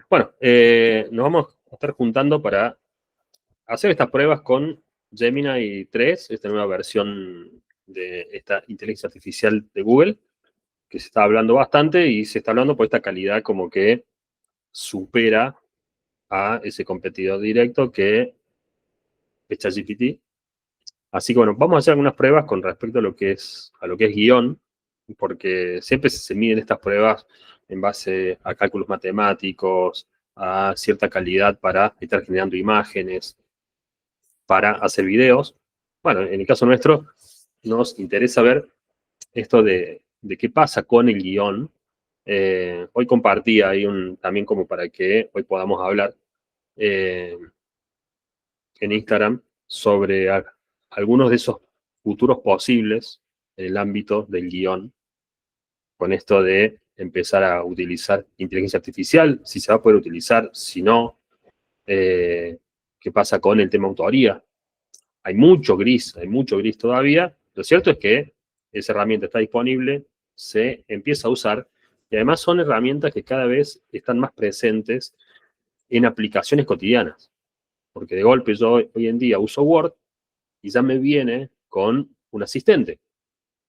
Bueno, nos vamos a estar juntando para hacer estas pruebas con Gemini 3, esta nueva versión de esta inteligencia artificial de Google, que se está hablando bastante y se está hablando por esta calidad como que supera a ese competidor directo que es ChatGPT. Así que bueno, vamos a hacer algunas pruebas con respecto a lo que es guión, porque siempre se miden estas pruebas en base a cálculos matemáticos, a cierta calidad para estar generando imágenes, para hacer videos. Bueno, en el caso nuestro, nos interesa ver esto de qué pasa con el guión. Hoy compartí ahí también como para que hoy podamos hablar eh, en Instagram sobre algunos de esos futuros posibles en el ámbito del guión, con esto de empezar a utilizar inteligencia artificial, si se va a poder utilizar, si no, qué pasa con el tema autoría. Hay mucho gris todavía. Lo cierto es que esa herramienta está disponible, se empieza a usar y además son herramientas que cada vez están más presentes en aplicaciones cotidianas. Porque de golpe yo hoy en día uso Word y ya me viene con un asistente.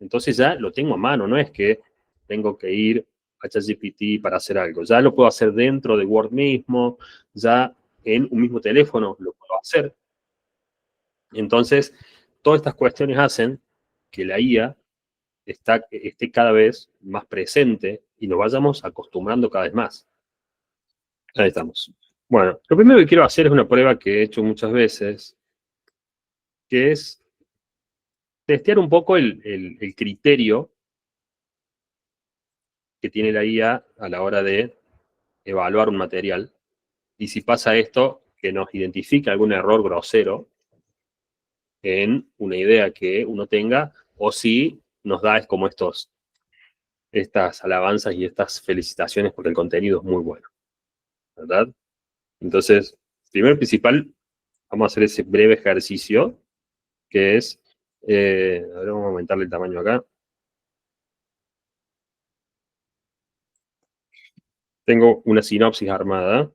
Entonces ya lo tengo a mano, no es que tengo que ir a ChatGPT para hacer algo. Ya lo puedo hacer dentro de Word mismo, ya en un mismo teléfono lo puedo hacer. Entonces, todas estas cuestiones hacen que la IA esté cada vez más presente y nos vayamos acostumbrando cada vez más. Ahí estamos. Bueno, lo primero que quiero hacer es una prueba que he hecho muchas veces, que es testear un poco el criterio que tiene la IA a la hora de evaluar un material. Y si pasa esto, que nos identifica algún error grosero en una idea que uno tenga, o si nos da como estas alabanzas y estas felicitaciones porque el contenido es muy bueno, ¿verdad? Entonces, primero y principal, vamos a hacer ese breve ejercicio que es, a ver, vamos a aumentarle el tamaño acá. Tengo una sinopsis armada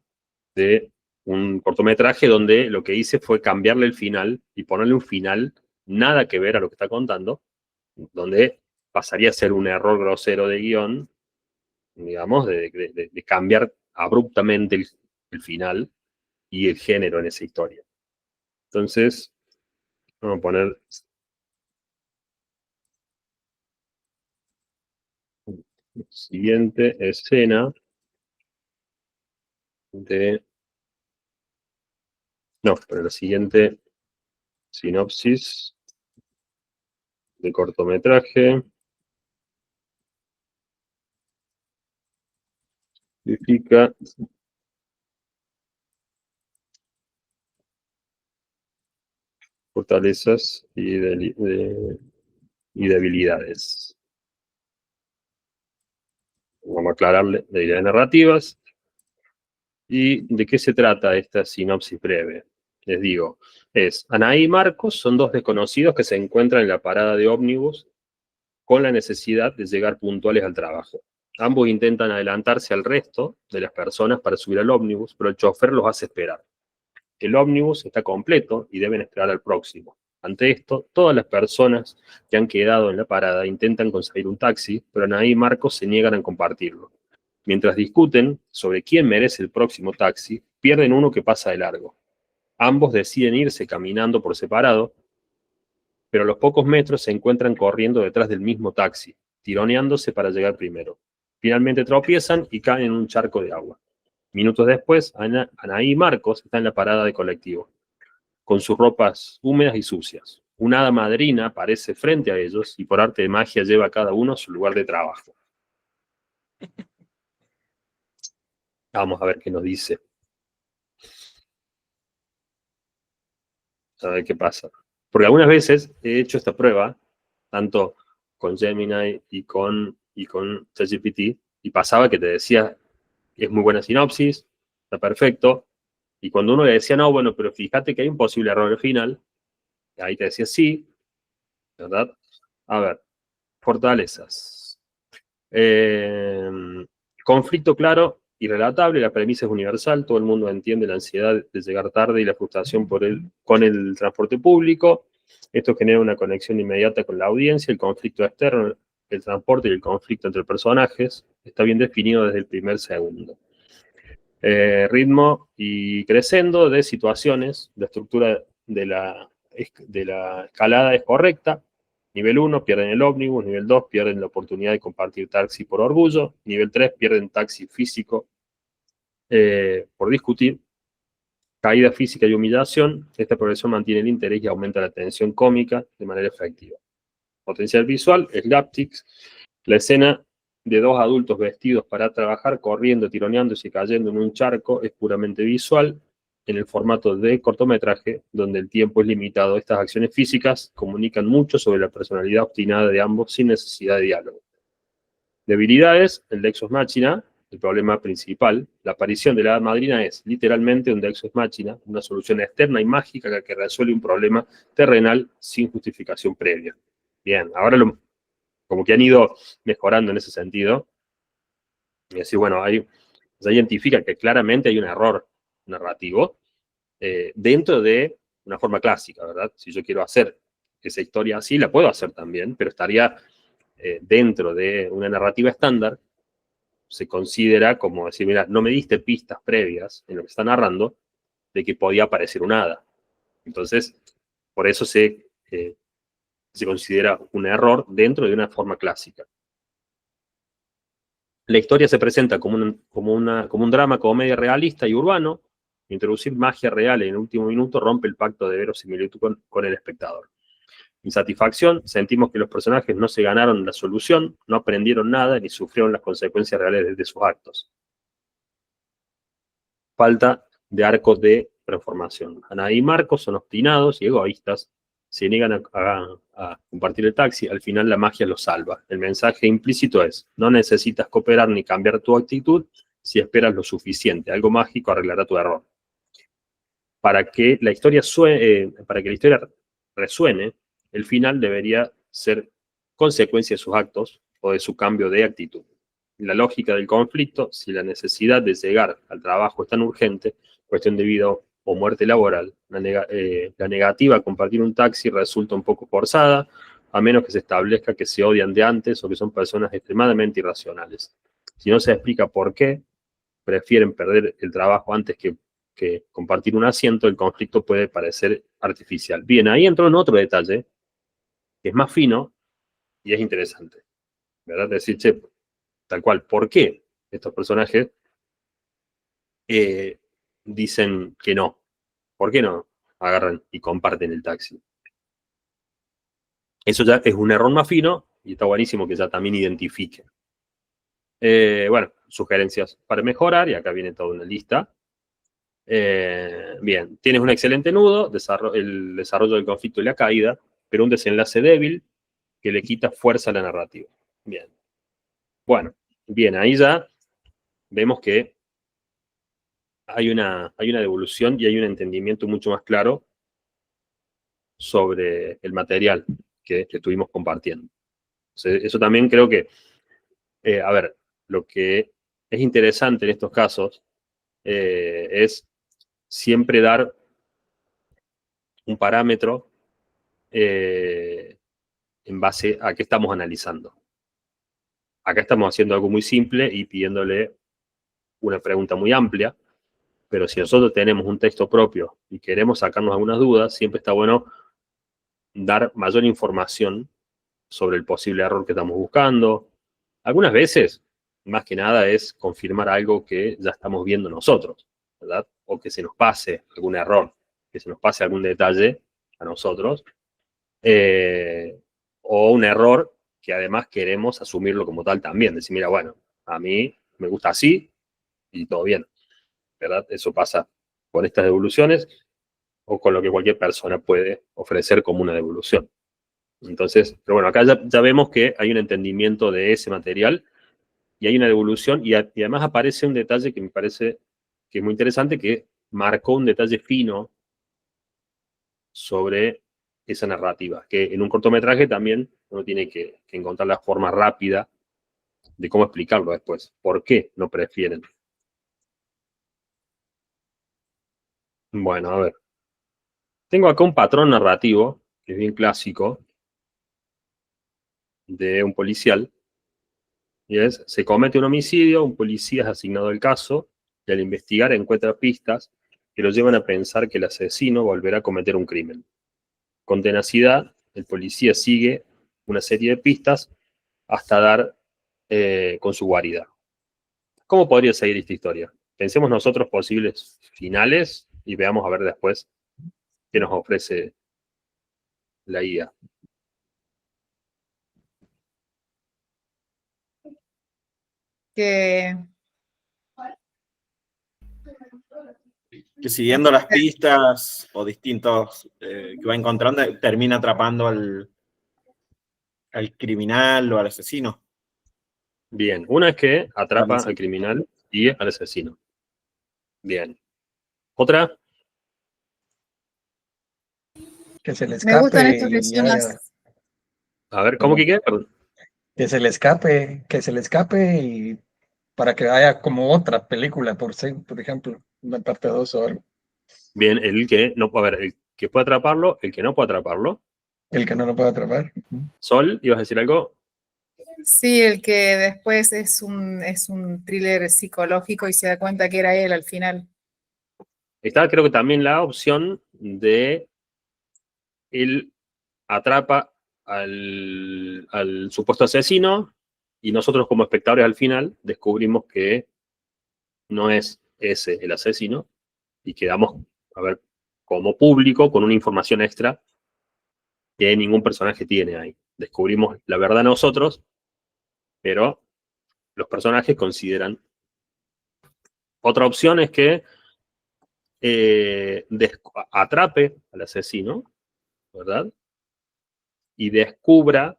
de un cortometraje donde lo que hice fue cambiarle el final y ponerle un final nada que ver a lo que está contando, donde pasaría a ser un error grosero de guión, digamos, de cambiar abruptamente el final y el género en esa historia. Entonces, vamos a poner siguiente escena de... No, pero la siguiente sinopsis de cortometraje significa fortalezas y debilidades. Vamos a aclararle de ideas narrativas. ¿Y de qué se trata esta sinopsis breve? Les digo, Anaí y Marcos son dos desconocidos que se encuentran en la parada de ómnibus con la necesidad de llegar puntuales al trabajo. Ambos intentan adelantarse al resto de las personas para subir al ómnibus, pero el chofer los hace esperar. El ómnibus está completo y deben esperar al próximo. Ante esto, todas las personas que han quedado en la parada intentan conseguir un taxi, pero Anaí y Marcos se niegan a compartirlo. Mientras discuten sobre quién merece el próximo taxi, pierden uno que pasa de largo. Ambos deciden irse caminando por separado, pero a los pocos metros se encuentran corriendo detrás del mismo taxi, tironeándose para llegar primero. Finalmente tropiezan y caen en un charco de agua. Minutos después, Anaí y Marcos están en la parada de colectivo, con sus ropas húmedas y sucias. Una hada madrina aparece frente a ellos y por arte de magia lleva a cada uno a su lugar de trabajo. Vamos a ver qué nos dice. A ver qué pasa. Porque algunas veces he hecho esta prueba, tanto con Gemini y con ChatGPT, y pasaba que te decía, es muy buena sinopsis, está perfecto, y cuando uno le decía, no, bueno, pero fíjate que hay un posible error al final, ahí te decía sí, ¿verdad? A ver, fortalezas. Conflicto claro irrelatable, la premisa es universal, todo el mundo entiende la ansiedad de llegar tarde y la frustración con el transporte público. Esto genera una conexión inmediata con la audiencia, el conflicto externo, el transporte y el conflicto entre personajes está bien definido desde el primer segundo. Ritmo y crescendo de situaciones, la estructura de la escalada es correcta. Nivel 1, pierden el ómnibus. Nivel 2, pierden la oportunidad de compartir taxi por orgullo. Nivel 3, pierden taxi físico por discutir. Caída física y humillación. Esta progresión mantiene el interés y aumenta la tensión cómica de manera efectiva. Potencial visual, slapsticks. La escena de dos adultos vestidos para trabajar, corriendo, tironeándose y cayendo en un charco es puramente visual. En el formato de cortometraje, donde el tiempo es limitado, estas acciones físicas comunican mucho sobre la personalidad obstinada de ambos sin necesidad de diálogo. Debilidades, el Deus Machina, el problema principal. La aparición de la Hada Madrina es literalmente un Deus Machina, una solución externa y mágica que resuelve un problema terrenal sin justificación previa. Bien, ahora como que han ido mejorando en ese sentido. Y decir, bueno, se identifica que claramente hay un error narrativo dentro de una forma clásica, ¿verdad? Si yo quiero hacer esa historia así, la puedo hacer también, pero estaría dentro de una narrativa estándar, se considera como decir, mira, no me diste pistas previas en lo que está narrando de que podía aparecer un hada. Entonces, por eso se considera un error dentro de una forma clásica. La historia se presenta como un drama comedia realista y urbano. Introducir magia real en el último minuto rompe el pacto de verosimilitud con el espectador. Insatisfacción, sentimos que los personajes no se ganaron la solución, no aprendieron nada ni sufrieron las consecuencias reales de sus actos. Falta de arco de transformación. Ana y Marcos son obstinados y egoístas, se niegan a compartir el taxi, al final la magia los salva. El mensaje implícito es, no necesitas cooperar ni cambiar tu actitud si esperas lo suficiente, algo mágico arreglará tu error. Para que la historia resuene, el final debería ser consecuencia de sus actos o de su cambio de actitud. La lógica del conflicto, si la necesidad de llegar al trabajo es tan urgente, cuestión de vida o muerte laboral, la negativa a compartir un taxi resulta un poco forzada, a menos que se establezca que se odian de antes o que son personas extremadamente irracionales. Si no se explica por qué prefieren perder el trabajo antes que compartir un asiento, el conflicto puede parecer artificial. Bien, ahí entró en otro detalle, que es más fino y es interesante, ¿verdad? Decir, che, tal cual, ¿por qué estos personajes dicen que no? ¿Por qué no agarran y comparten el taxi? Eso ya es un error más fino y está buenísimo que ya también identifique. Bueno, sugerencias para mejorar, y acá viene toda una lista. Bien, tienes un excelente nudo, el desarrollo del conflicto y la caída, pero un desenlace débil que le quita fuerza a la narrativa. Bien. Bueno, bien, ahí ya vemos que hay una devolución y hay un entendimiento mucho más claro sobre el material que estuvimos compartiendo. Entonces, eso también creo que, a ver, lo que es interesante en estos casos es siempre dar un parámetro en base a qué estamos analizando. Acá estamos haciendo algo muy simple y pidiéndole una pregunta muy amplia, pero si nosotros tenemos un texto propio y queremos sacarnos algunas dudas, siempre está bueno dar mayor información sobre el posible error que estamos buscando. Algunas veces, más que nada, es confirmar algo que ya estamos viendo nosotros, ¿verdad? O que se nos pase algún error, que se nos pase algún detalle a nosotros, o un error que además queremos asumirlo como tal también. Decir, mira, bueno, a mí me gusta así y todo bien, ¿verdad? Eso pasa con estas devoluciones o con lo que cualquier persona puede ofrecer como una devolución. Entonces, pero bueno, acá ya vemos que hay un entendimiento de ese material y hay una devolución y además aparece un detalle que me parece que es muy interesante, que marcó un detalle fino sobre esa narrativa, que en un cortometraje también uno tiene que encontrar la forma rápida de cómo explicarlo después. ¿Por qué no prefieren Bueno, a ver. Tengo acá un patrón narrativo, que es bien clásico, de un policial, y es, se comete un homicidio, un policía es asignado al caso, y al investigar encuentra pistas que lo llevan a pensar que el asesino volverá a cometer un crimen. Con tenacidad, el policía sigue una serie de pistas hasta dar con su guarida. ¿Cómo podría seguir esta historia? Pensemos nosotros posibles finales y veamos a ver después qué nos ofrece la IA. Que, Que siguiendo las pistas o distintos que va encontrando, termina atrapando al criminal o al asesino. Bien, una es que atrapa al criminal y al asesino. Bien. ¿Otra? Que se le me gustan escape estas y ya, lecciones. A ver, ¿cómo que qué? Perdón. que se le escape y para que haya como otra película por ejemplo, una parte 2 o algo. Bien, el que no, a ver, el que puede atraparlo, el que no puede atraparlo. El que no lo puede atrapar. Sol, ¿ibas a decir algo? Sí, el que después es un thriller psicológico y se da cuenta que era él al final. Está creo que también la opción de él atrapa al supuesto asesino y nosotros como espectadores al final descubrimos que no es ese el asesino y quedamos, a ver, como público con una información extra que ningún personaje tiene ahí. Descubrimos la verdad nosotros, pero los personajes consideran. Otra opción es que atrape al asesino, ¿verdad? Y descubra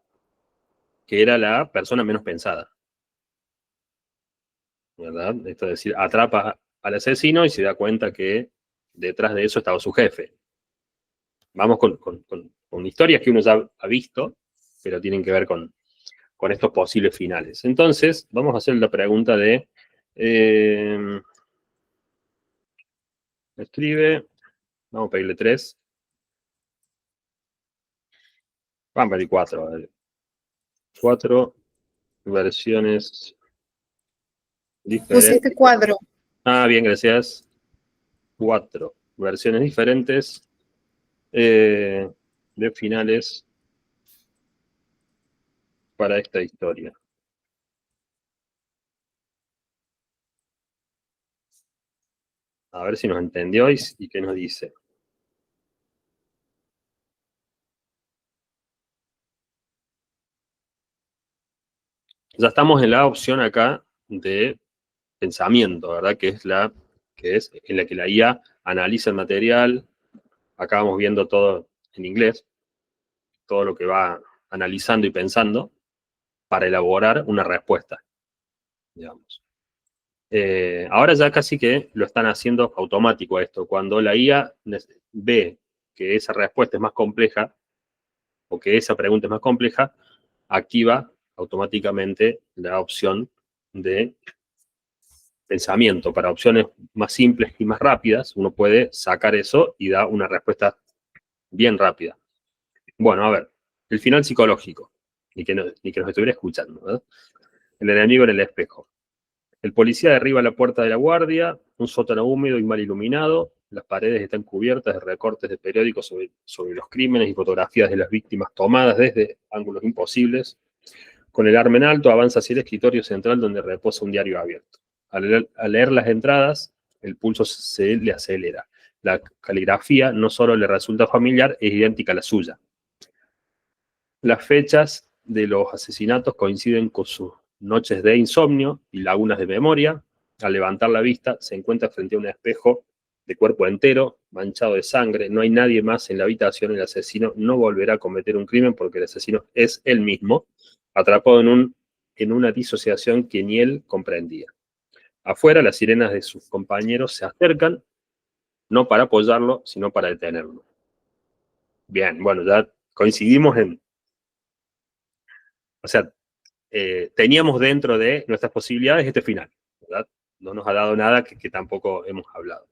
que era la persona menos pensada, ¿verdad? Esto es decir, atrapa al asesino y se da cuenta que detrás de eso estaba su jefe. Vamos con historias que uno ya ha visto, pero tienen que ver con estos posibles finales. Entonces, vamos a hacer la pregunta de... escribe, vamos a pedirle 3. Vamos a pedir 4. 4 versiones diferentes. Pusiste cuadro. Ah, bien, gracias. 4 versiones diferentes de finales para esta historia. A ver si nos entendió y qué nos dice. Ya estamos en la opción acá de pensamiento, ¿verdad? Que es en la que la IA analiza el material. Acá vamos viendo todo en inglés, todo lo que va analizando y pensando para elaborar una respuesta, digamos. Ahora ya casi que lo están haciendo automático esto. Cuando la IA ve que esa respuesta es más compleja o que esa pregunta es más compleja, activa automáticamente la opción de pensamiento. Para opciones más simples y más rápidas, uno puede sacar eso y da una respuesta bien rápida. Bueno, a ver, el final psicológico, ni que nos estuviera escuchando, ¿verdad? El enemigo en el espejo. El policía derriba la puerta de la guardia, un sótano húmedo y mal iluminado, las paredes están cubiertas de recortes de periódicos sobre los crímenes y fotografías de las víctimas tomadas desde ángulos imposibles. Con el arma en alto avanza hacia el escritorio central donde reposa un diario abierto. Al leer las entradas, el pulso se le acelera. La caligrafía no solo le resulta familiar, es idéntica a la suya. Las fechas de los asesinatos coinciden con sus noches de insomnio y lagunas de memoria. Al levantar la vista, se encuentra frente a un espejo de cuerpo entero, manchado de sangre. No hay nadie más en la habitación. El asesino no volverá a cometer un crimen porque el asesino es él mismo, atrapado en una disociación que ni él comprendía. Afuera, las sirenas de sus compañeros se acercan, no para apoyarlo, sino para detenerlo. Bien, bueno, ya coincidimos en... O sea, teníamos dentro de nuestras posibilidades este final, ¿verdad? No nos ha dado nada que tampoco hemos hablado.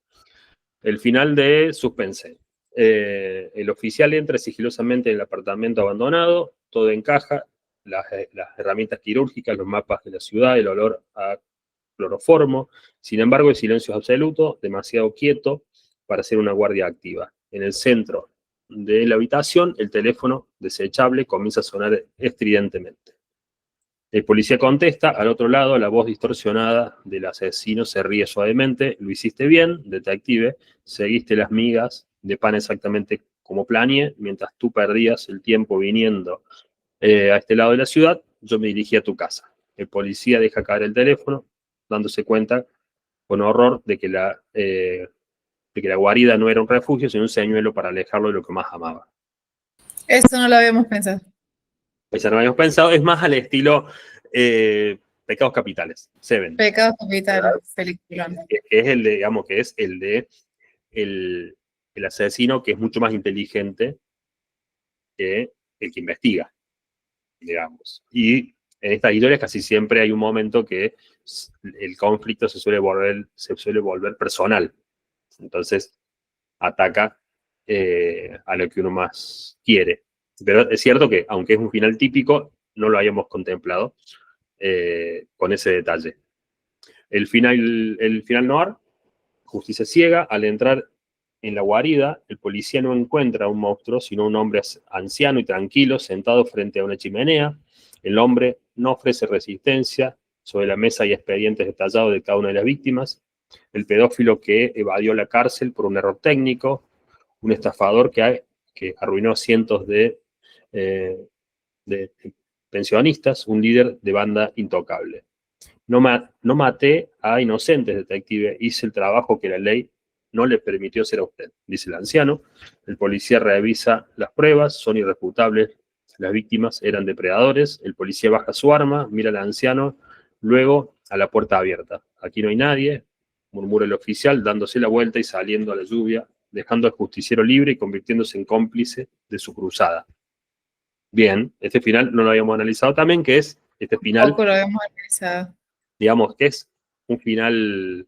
El final de suspense. El oficial entra sigilosamente en el apartamento abandonado, todo encaja, las herramientas quirúrgicas, los mapas de la ciudad, el olor a cloroformo. Sin embargo, el silencio es absoluto, demasiado quieto para ser una guardia activa. En el centro de la habitación, el teléfono desechable comienza a sonar estridentemente. El policía contesta, al otro lado, la voz distorsionada del asesino se ríe suavemente. Lo hiciste bien, detective, seguiste las migas de pan exactamente como planeé, mientras tú perdías el tiempo viniendo a este lado de la ciudad, yo me dirigí a tu casa. El policía deja caer el teléfono, dándose cuenta con horror de que la guarida no era un refugio, sino un señuelo para alejarlo de lo que más amaba. Eso no lo habíamos pensado. Eso no habíamos pensado, es más al estilo Pecados Capitales, Seven. Pecados capitales, película. Que es el de, digamos, que es el de el asesino que es mucho más inteligente que el que investiga, digamos. Y en estas historias casi siempre hay un momento que el conflicto se suele volver personal. Entonces ataca a lo que uno más quiere. Pero es cierto que, aunque es un final típico, no lo habíamos contemplado con ese detalle. El final noir, justicia ciega, al entrar en la guarida, el policía no encuentra a un monstruo, sino un hombre anciano y tranquilo, sentado frente a una chimenea. El hombre no ofrece resistencia, sobre la mesa hay expedientes detallados de cada una de las víctimas. El pedófilo que evadió la cárcel por un error técnico, un estafador que arruinó a cientos de pensionistas, un líder de banda intocable. No maté a inocentes, detective, hice el trabajo que la ley no le permitió hacer a usted, dice el anciano. El policía revisa las pruebas, son irrefutables, las víctimas eran depredadores. El policía baja su arma, mira al anciano, luego a la puerta abierta. Aquí no hay nadie, murmura el oficial, dándose la vuelta y saliendo a la lluvia, dejando al justiciero libre y convirtiéndose en cómplice de su cruzada. Bien, este final no lo habíamos analizado también, que es este final, Poco lo habíamos analizado. digamos, que es un final,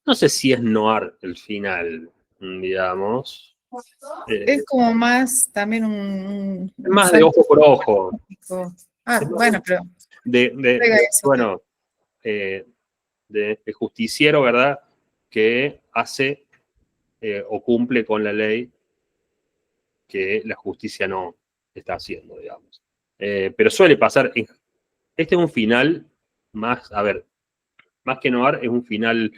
no sé si es noir el final, digamos. Es como más también un Más de ojo por ojo. Bueno, pero Bueno, de justiciero, ¿verdad? Que hace o cumple con la ley que la justicia no está haciendo, digamos. Pero suele pasar, este es un final más, a ver, más que noir, es un final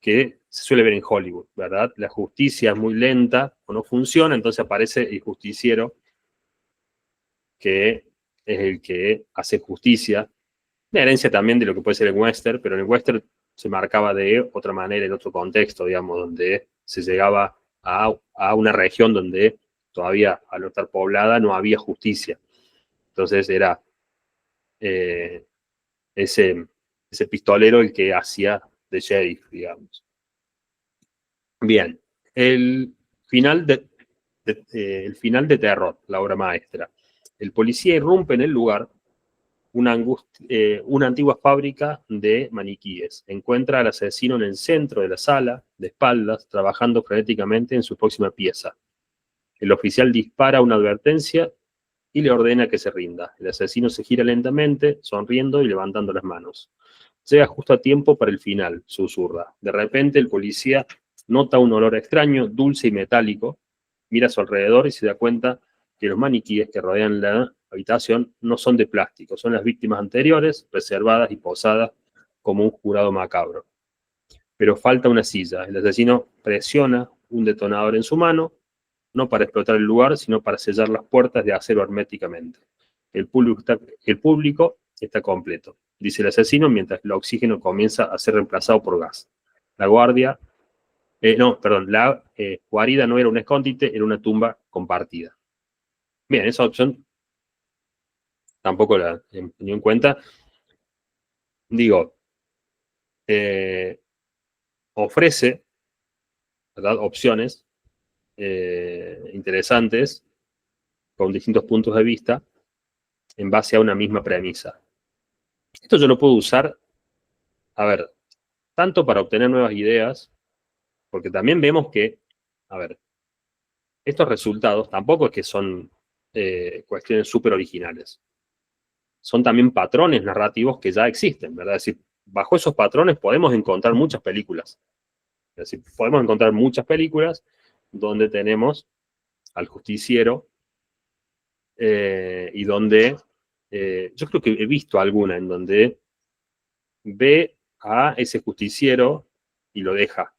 que se suele ver en Hollywood, ¿verdad? La justicia es muy lenta o no funciona, entonces aparece el justiciero que es el que hace justicia. Una herencia también de lo que puede ser el western, pero en el western se marcaba de otra manera, en otro contexto, digamos, donde se llegaba a una región donde todavía, al no estar poblada, no había justicia. Entonces era ese pistolero el que hacía de sheriff, digamos. Bien, el final de terror, la obra maestra. El policía irrumpe en el lugar, una antigua fábrica de maniquíes. Encuentra al asesino en el centro de la sala, de espaldas, trabajando frenéticamente en su próxima pieza. El oficial dispara una advertencia y le ordena que se rinda. El asesino se gira lentamente, sonriendo y levantando las manos. Llega justo a tiempo para el final, susurra. De repente el policía nota un olor extraño, dulce y metálico, mira a su alrededor y se da cuenta que los maniquíes que rodean la habitación no son de plástico, son las víctimas anteriores, reservadas y posadas como un jurado macabro. Pero falta una silla. El asesino presiona un detonador en su mano, no para explotar el lugar, sino para sellar las puertas de acero herméticamente. El público está completo, dice el asesino, mientras el oxígeno comienza a ser reemplazado por gas. La guarida no era un escondite, era una tumba compartida. Bien, esa opción tampoco la he tenido en cuenta. Digo, ofrece, ¿verdad?, opciones interesantes con distintos puntos de vista en base a una misma premisa. Esto yo lo puedo usar, a ver, tanto para obtener nuevas ideas Porque también vemos que, a ver, estos resultados tampoco es que son cuestiones súper originales. Son también patrones narrativos que ya existen, ¿verdad? Es decir, bajo esos patrones podemos encontrar muchas películas. Es decir, podemos encontrar muchas películas donde tenemos al justiciero y donde yo creo que he visto alguna en donde ve a ese justiciero y lo deja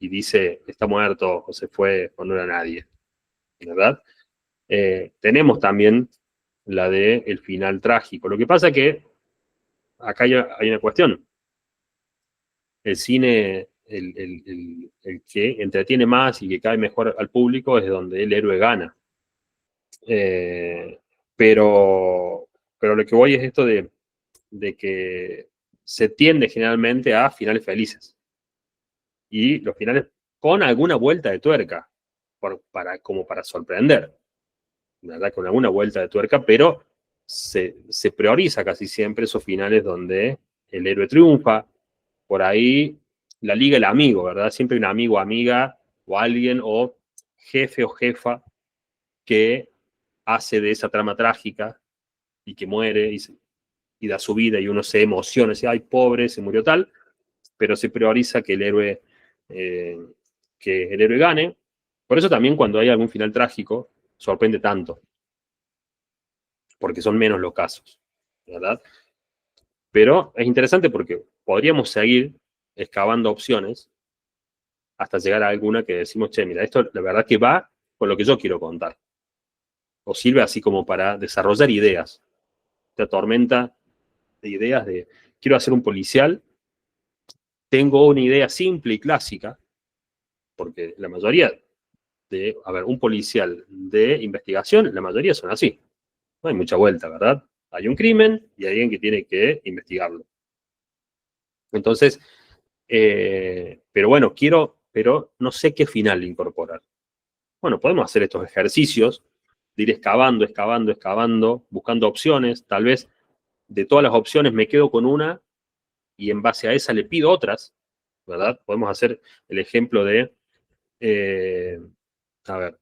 y dice, está muerto o se fue o no era nadie, ¿verdad? Tenemos también la de el final trágico. Lo que pasa que acá hay una cuestión. El cine, el que entretiene más y que cae mejor al público es donde el héroe gana. Pero lo que voy es esto de que se tiende generalmente a finales felices. Y los finales con alguna vuelta de tuerca, como para sorprender, ¿verdad? Con alguna vuelta de tuerca, pero se prioriza casi siempre esos finales donde el héroe triunfa. Por ahí la liga el amigo, ¿verdad? Siempre hay un amigo, amiga, o alguien, o jefe o jefa que hace de esa trama trágica y que muere y da su vida y uno se emociona, dice, ay, pobre, se murió tal, pero se prioriza que el héroe gane. Por eso también cuando hay algún final trágico, sorprende tanto, porque son menos los casos, ¿verdad? Pero es interesante porque podríamos seguir excavando opciones hasta llegar a alguna que decimos, che, mira, esto la verdad que va con lo que yo quiero contar. O sirve así como para desarrollar ideas. Te tormenta de ideas de, quiero hacer un policial, tengo una idea simple y clásica, porque la mayoría un policial de investigación, la mayoría son así. No hay mucha vuelta, ¿verdad? Hay un crimen y hay alguien que tiene que investigarlo. Entonces, pero bueno, pero no sé qué final incorporar. Bueno, podemos hacer estos ejercicios de ir excavando, excavando, excavando, buscando opciones. Tal vez de todas las opciones me quedo con una y en base a esa le pido otras, ¿verdad? Podemos hacer el ejemplo de, a ver,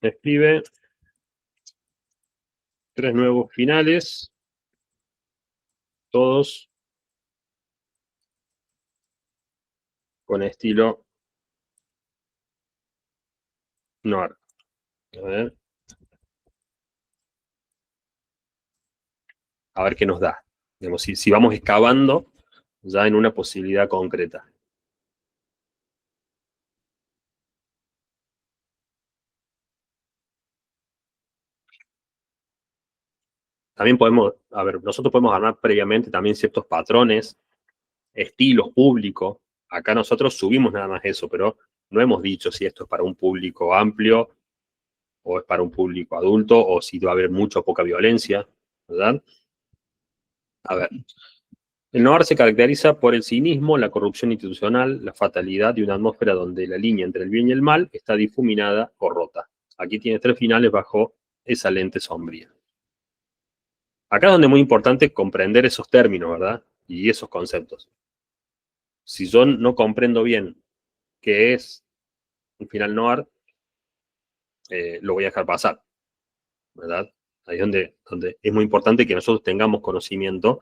me escribe 3 nuevos finales, todos con estilo noir. A ver qué nos da. Digamos, si vamos excavando ya en una posibilidad concreta. También nosotros podemos armar previamente también ciertos patrones, estilos públicos. Acá nosotros subimos nada más eso, pero no hemos dicho si esto es para un público amplio o es para un público adulto o si va a haber mucha o poca violencia, ¿verdad? A ver, el noir se caracteriza por el cinismo, la corrupción institucional, la fatalidad y una atmósfera donde la línea entre el bien y el mal está difuminada o rota. Aquí tiene 3 finales bajo esa lente sombría. Acá es donde es muy importante comprender esos términos, ¿verdad? Y esos conceptos. Si yo no comprendo bien qué es un final noir, lo voy a dejar pasar, ¿verdad? Ahí es donde es muy importante que nosotros tengamos conocimiento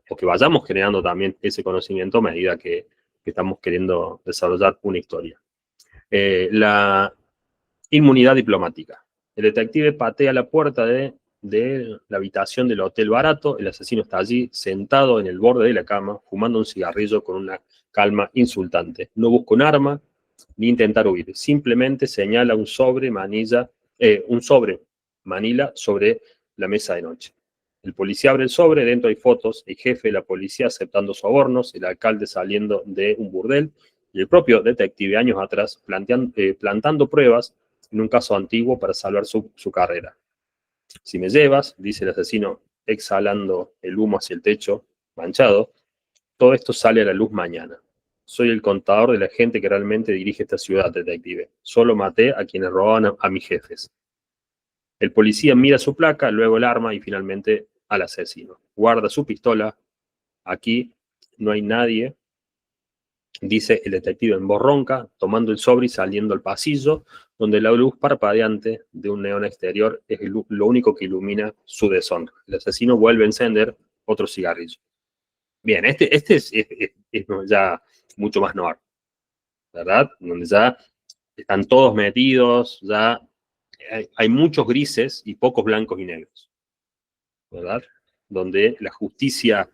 o que vayamos generando también ese conocimiento a medida que estamos queriendo desarrollar una historia. La inmunidad diplomática. El detective patea la puerta de la habitación del hotel barato, el asesino está allí sentado en el borde de la cama, fumando un cigarrillo con una calma insultante. No busca un arma ni intentar huir, simplemente señala un sobre manila sobre la mesa de noche. El policía abre el sobre, dentro hay fotos, el jefe de la policía aceptando sobornos, el alcalde saliendo de un burdel y el propio detective años atrás plantando pruebas en un caso antiguo para salvar su carrera. Si me llevas, dice el asesino, exhalando el humo hacia el techo, manchado, todo esto sale a la luz mañana. Soy el contador de la gente que realmente dirige esta ciudad, detective. Solo maté a quienes robaban a mis jefes. El policía mira su placa, luego el arma y finalmente al asesino. Guarda su pistola. Aquí no hay nadie dice el detective en voz ronca, tomando el sobre y saliendo al pasillo, donde la luz parpadeante de un neón exterior es lo único que ilumina su deshonra. El asesino vuelve a encender otro cigarrillo. Bien, este es ya mucho más noir, ¿verdad? Donde ya están todos metidos, ya hay muchos grises y pocos blancos y negros, ¿verdad? Donde la justicia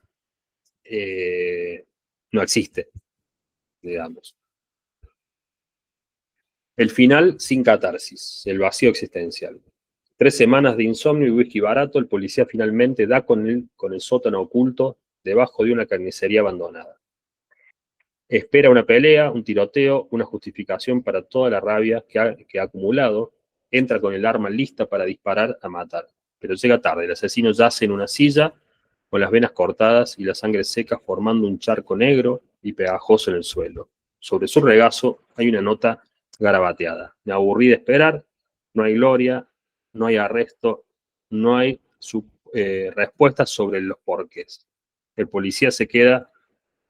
no existe, digamos. El final sin catarsis, el vacío existencial. 3 semanas de insomnio y whisky barato, el policía finalmente da con el sótano oculto debajo de una carnicería abandonada. Espera una pelea, un tiroteo, una justificación para toda la rabia que ha acumulado. Entra con el arma lista para disparar a matar. Pero llega tarde, el asesino yace en una silla con las venas cortadas y la sangre seca formando un charco negro y pegajoso en el suelo. Sobre su regazo hay una nota garabateada. Me aburrí de esperar, no hay gloria, no hay arresto, no hay respuestas sobre los porqués. El policía se queda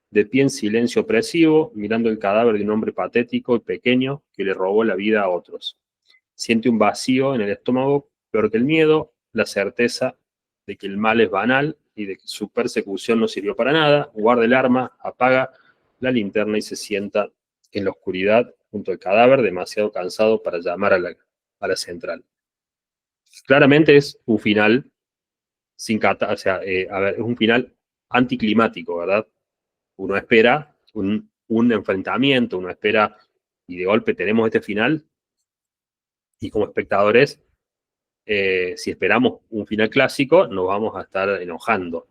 de pie en silencio opresivo, mirando el cadáver de un hombre patético y pequeño que le robó la vida a otros. Siente un vacío en el estómago, peor que el miedo, la certeza de que el mal es banal y de que su persecución no sirvió para nada. Guarda el arma, apaga la linterna y se sienta en la oscuridad junto al cadáver, demasiado cansado para llamar a la central. Claramente es un final sin o sea, a ver, es un final anticlimático, ¿verdad? Uno espera un enfrentamiento, uno espera, y de golpe tenemos este final, y como espectadores, si esperamos un final clásico, nos vamos a estar enojando.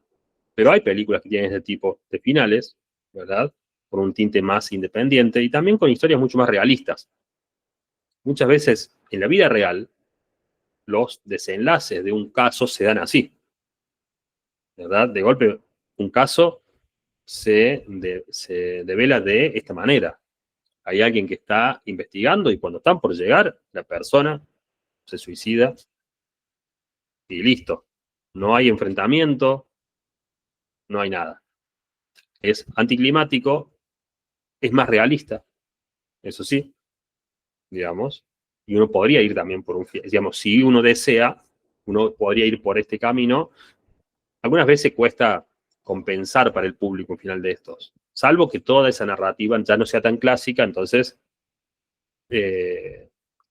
Pero hay películas que tienen este tipo de finales, ¿verdad? Con un tinte más independiente y también con historias mucho más realistas. Muchas veces en la vida real, los desenlaces de un caso se dan así, ¿verdad? De golpe, un caso se devela de esta manera. Hay alguien que está investigando y cuando están por llegar, la persona se suicida y listo. No hay enfrentamiento, no hay nada. Es anticlimático, es más realista, eso sí, digamos. Y uno podría ir también por digamos, si uno desea, uno podría ir por este camino. Algunas veces cuesta compensar para el público un final de estos, salvo que toda esa narrativa ya no sea tan clásica, entonces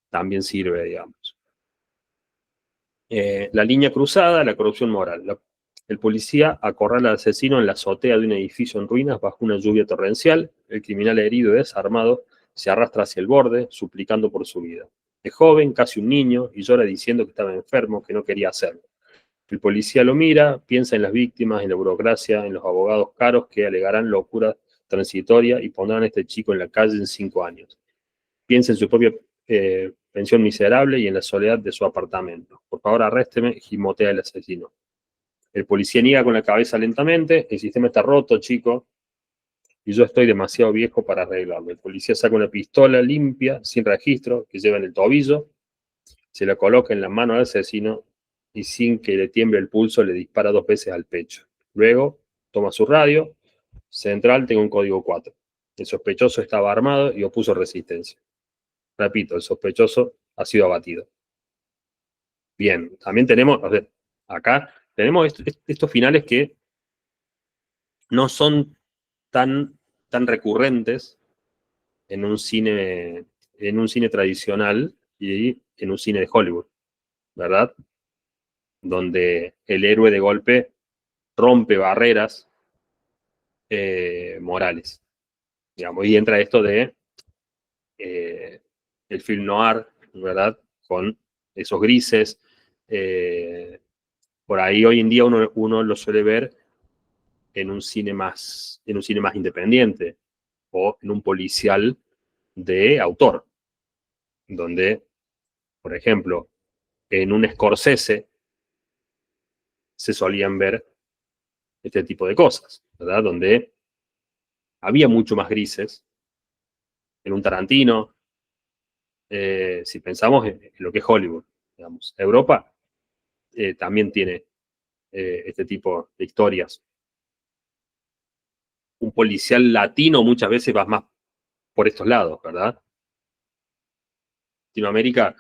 también sirve, digamos. La línea cruzada, la corrupción moral. El policía acorrala al asesino en la azotea de un edificio en ruinas bajo una lluvia torrencial. El criminal herido y desarmado se arrastra hacia el borde, suplicando por su vida. Es joven, casi un niño, y llora diciendo que estaba enfermo, que no quería hacerlo. El policía lo mira, piensa en las víctimas, en la burocracia, en los abogados caros que alegarán locura transitoria y pondrán a este chico en la calle en 5 años. Piensa en su propia pensión miserable y en la soledad de su apartamento. Por favor, arrésteme, gimotea el asesino. El policía niega con la cabeza lentamente. El sistema está roto, chico, y yo estoy demasiado viejo para arreglarlo. El policía saca una pistola limpia, sin registro, que lleva en el tobillo, se la coloca en la mano al asesino y sin que le tiemble el pulso le dispara 2 veces al pecho. Luego toma su radio. Central, tengo un código 4. El sospechoso estaba armado y opuso resistencia. Repito, el sospechoso ha sido abatido. Bien, también tenemos, o sea, acá tenemos estos finales que no son tan recurrentes en un cine tradicional y en un cine de Hollywood, ¿verdad? Donde el héroe de golpe rompe barreras morales, digamos, y entra esto de el film noir, ¿verdad? Con esos grises. Por ahí hoy en día uno lo suele ver en un cine más independiente o en un policial de autor, donde, por ejemplo, en un Scorsese se solían ver este tipo de cosas, ¿verdad? Donde había mucho más grises. En un Tarantino, si pensamos en lo que es Hollywood, digamos, Europa también tiene este tipo de historias. un policial latino muchas veces vas más por estos lados, ¿verdad? Latinoamérica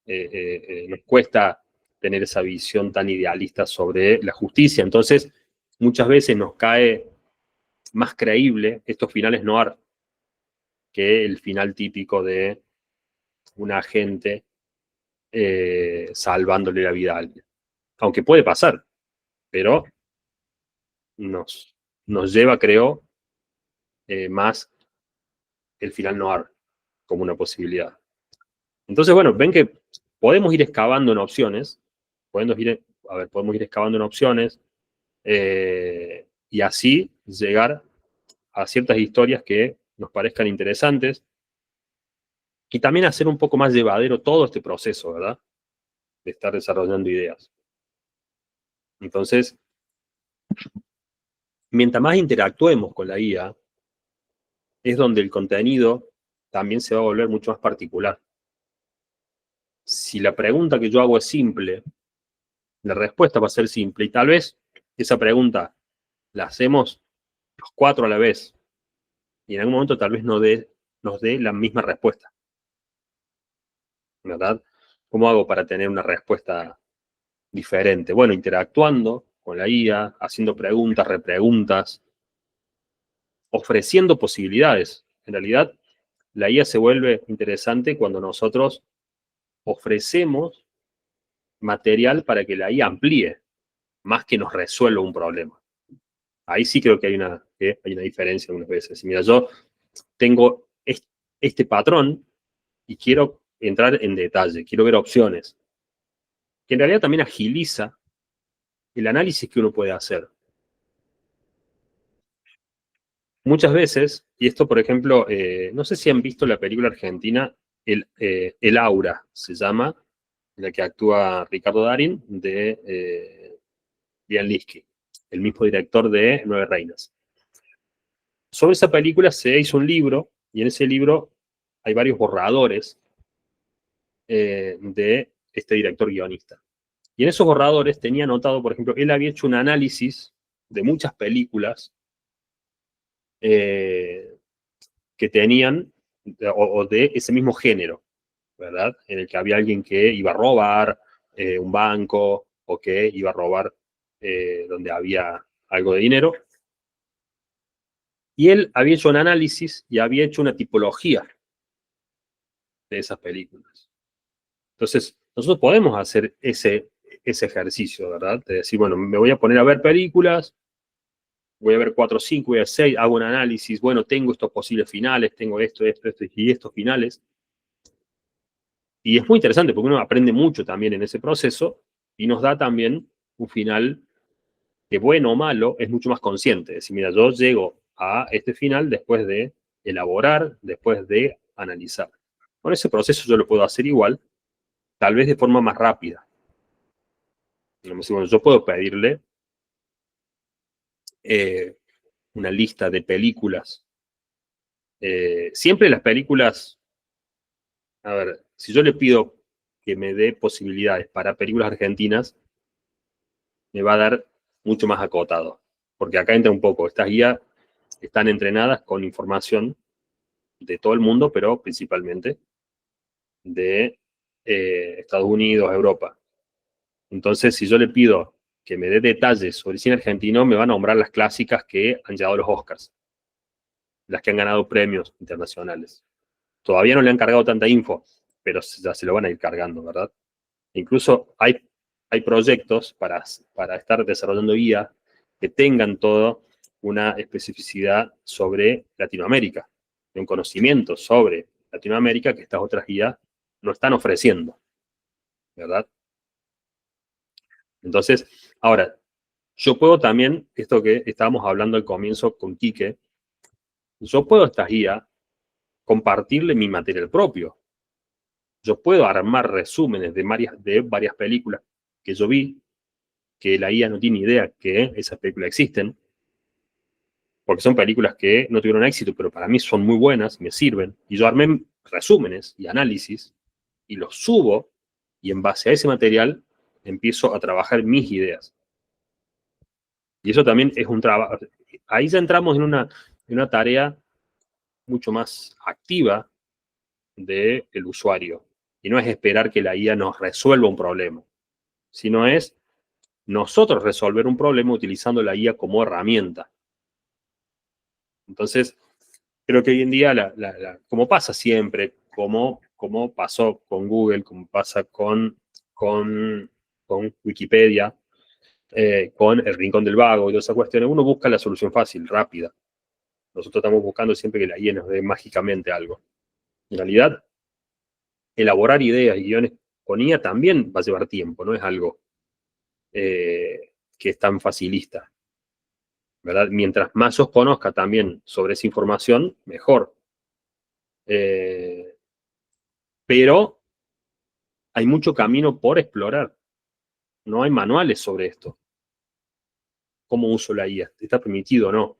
nos cuesta tener esa visión tan idealista sobre la justicia. Entonces, muchas veces nos cae más creíble estos finales noir que el final típico de un agente salvándole la vida a alguien. Aunque puede pasar, pero nos lleva, creo, más el final noir como una posibilidad. Entonces, bueno, ven que podemos ir excavando en opciones, podemos ir excavando en opciones y así llegar a ciertas historias que nos parezcan interesantes y también hacer un poco más llevadero todo este proceso, ¿verdad? De estar desarrollando ideas. Entonces, mientras más interactuemos con la IA, es donde el contenido también se va a volver mucho más particular. Si la pregunta que yo hago es simple, la respuesta va a ser simple, y tal vez esa pregunta la hacemos los 4 a la vez, y en algún momento tal vez nos dé la misma respuesta. ¿Verdad? ¿Cómo hago para tener una respuesta diferente? Bueno, interactuando con la IA, haciendo preguntas, repreguntas, ofreciendo posibilidades. En realidad, la IA se vuelve interesante cuando nosotros ofrecemos material para que la IA amplíe, más que nos resuelva un problema. Ahí sí creo que hay una diferencia algunas veces. Mira, yo tengo este patrón y quiero entrar en detalle, quiero ver opciones, que en realidad también agiliza el análisis que uno puede hacer. Muchas veces, y esto por ejemplo, no sé si han visto la película argentina, El Aura se llama, en la que actúa Ricardo Darín, de Bianchi, el mismo director de Nueve Reinas. Sobre esa película se hizo un libro, y en ese libro hay varios borradores de este director guionista. Y en esos borradores tenía anotado, por ejemplo, él había hecho un análisis de muchas películas que tenían, o de ese mismo género, ¿verdad? En el que había alguien que iba a robar un banco, o que iba a robar donde había algo de dinero. Y él había hecho un análisis y había hecho una tipología de esas películas. Entonces, nosotros podemos hacer ese ejercicio, ¿verdad? De decir, bueno, me voy a poner a ver películas, voy a ver 4 o 5, voy a 6, hago un análisis, bueno, tengo estos posibles finales, tengo esto y estos finales. Y es muy interesante porque uno aprende mucho también en ese proceso y nos da también un final que, bueno o malo, es mucho más consciente. Es decir, mira, yo llego a este final después de elaborar, después de analizar. Con ese proceso yo lo puedo hacer igual, tal vez de forma más rápida. Bueno, yo puedo pedirle una lista de películas. Siempre las películas, a ver, si yo le pido que me dé posibilidades para películas argentinas, me va a dar mucho más acotado. Porque acá entra un poco, estas guías están entrenadas con información de todo el mundo, pero principalmente de Estados Unidos, Europa. Entonces, si yo le pido que me dé detalles sobre el cine argentino, me va a nombrar las clásicas que han llegado a los Oscars, las que han ganado premios internacionales. Todavía no le han cargado tanta info, pero ya se lo van a ir cargando, ¿verdad? Incluso hay proyectos para estar desarrollando guías que tengan toda una especificidad sobre Latinoamérica, un conocimiento sobre Latinoamérica que estas otras guías no están ofreciendo, ¿verdad? Entonces, ahora, yo puedo también, esto que estábamos hablando al comienzo con Quique, yo puedo a estas guías compartirle mi material propio. Yo puedo armar resúmenes de varias películas que yo vi, que la IA no tiene idea que esas películas existen, porque son películas que no tuvieron éxito, pero para mí son muy buenas, me sirven, y yo armé resúmenes y análisis, y los subo, y en base a ese material empiezo a trabajar mis ideas. Y eso también es un trabajo, ahí ya entramos en una tarea mucho más activa del usuario. Y no es esperar que la IA nos resuelva un problema, sino es nosotros resolver un problema utilizando la IA como herramienta. Entonces, creo que hoy en día, como pasa siempre, como pasó con Google, como pasa con Wikipedia, con el Rincón del Vago y todas esas cuestiones, uno busca la solución fácil, rápida. Nosotros estamos buscando siempre que la IA nos dé mágicamente algo. En realidad, elaborar ideas y guiones con IA también va a llevar tiempo, no es algo que es tan facilista, ¿verdad? Mientras más os conozca también sobre esa información, mejor. Pero hay mucho camino por explorar. No hay manuales sobre esto. ¿Cómo uso la IA? ¿Está permitido o no?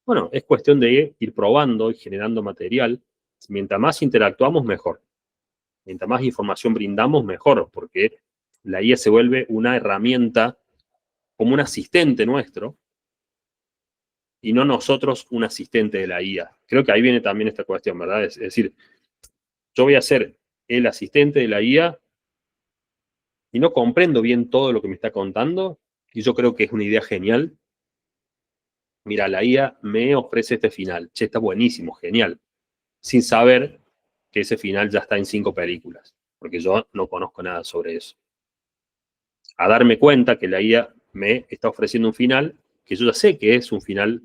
Bueno, es cuestión de ir probando y generando material. Mientras más interactuamos, mejor. Mientras más información brindamos, mejor, porque la IA se vuelve una herramienta como un asistente nuestro y no nosotros un asistente de la IA. Creo que ahí viene también esta cuestión, ¿verdad? Es decir, yo voy a ser el asistente de la IA y no comprendo bien todo lo que me está contando y yo creo que es una idea genial. Mira, la IA me ofrece este final. Che, está buenísimo, genial. Sin saber que ese final ya está en 5 películas, porque yo no conozco nada sobre eso. A darme cuenta que la IA me está ofreciendo un final que yo ya sé que es un final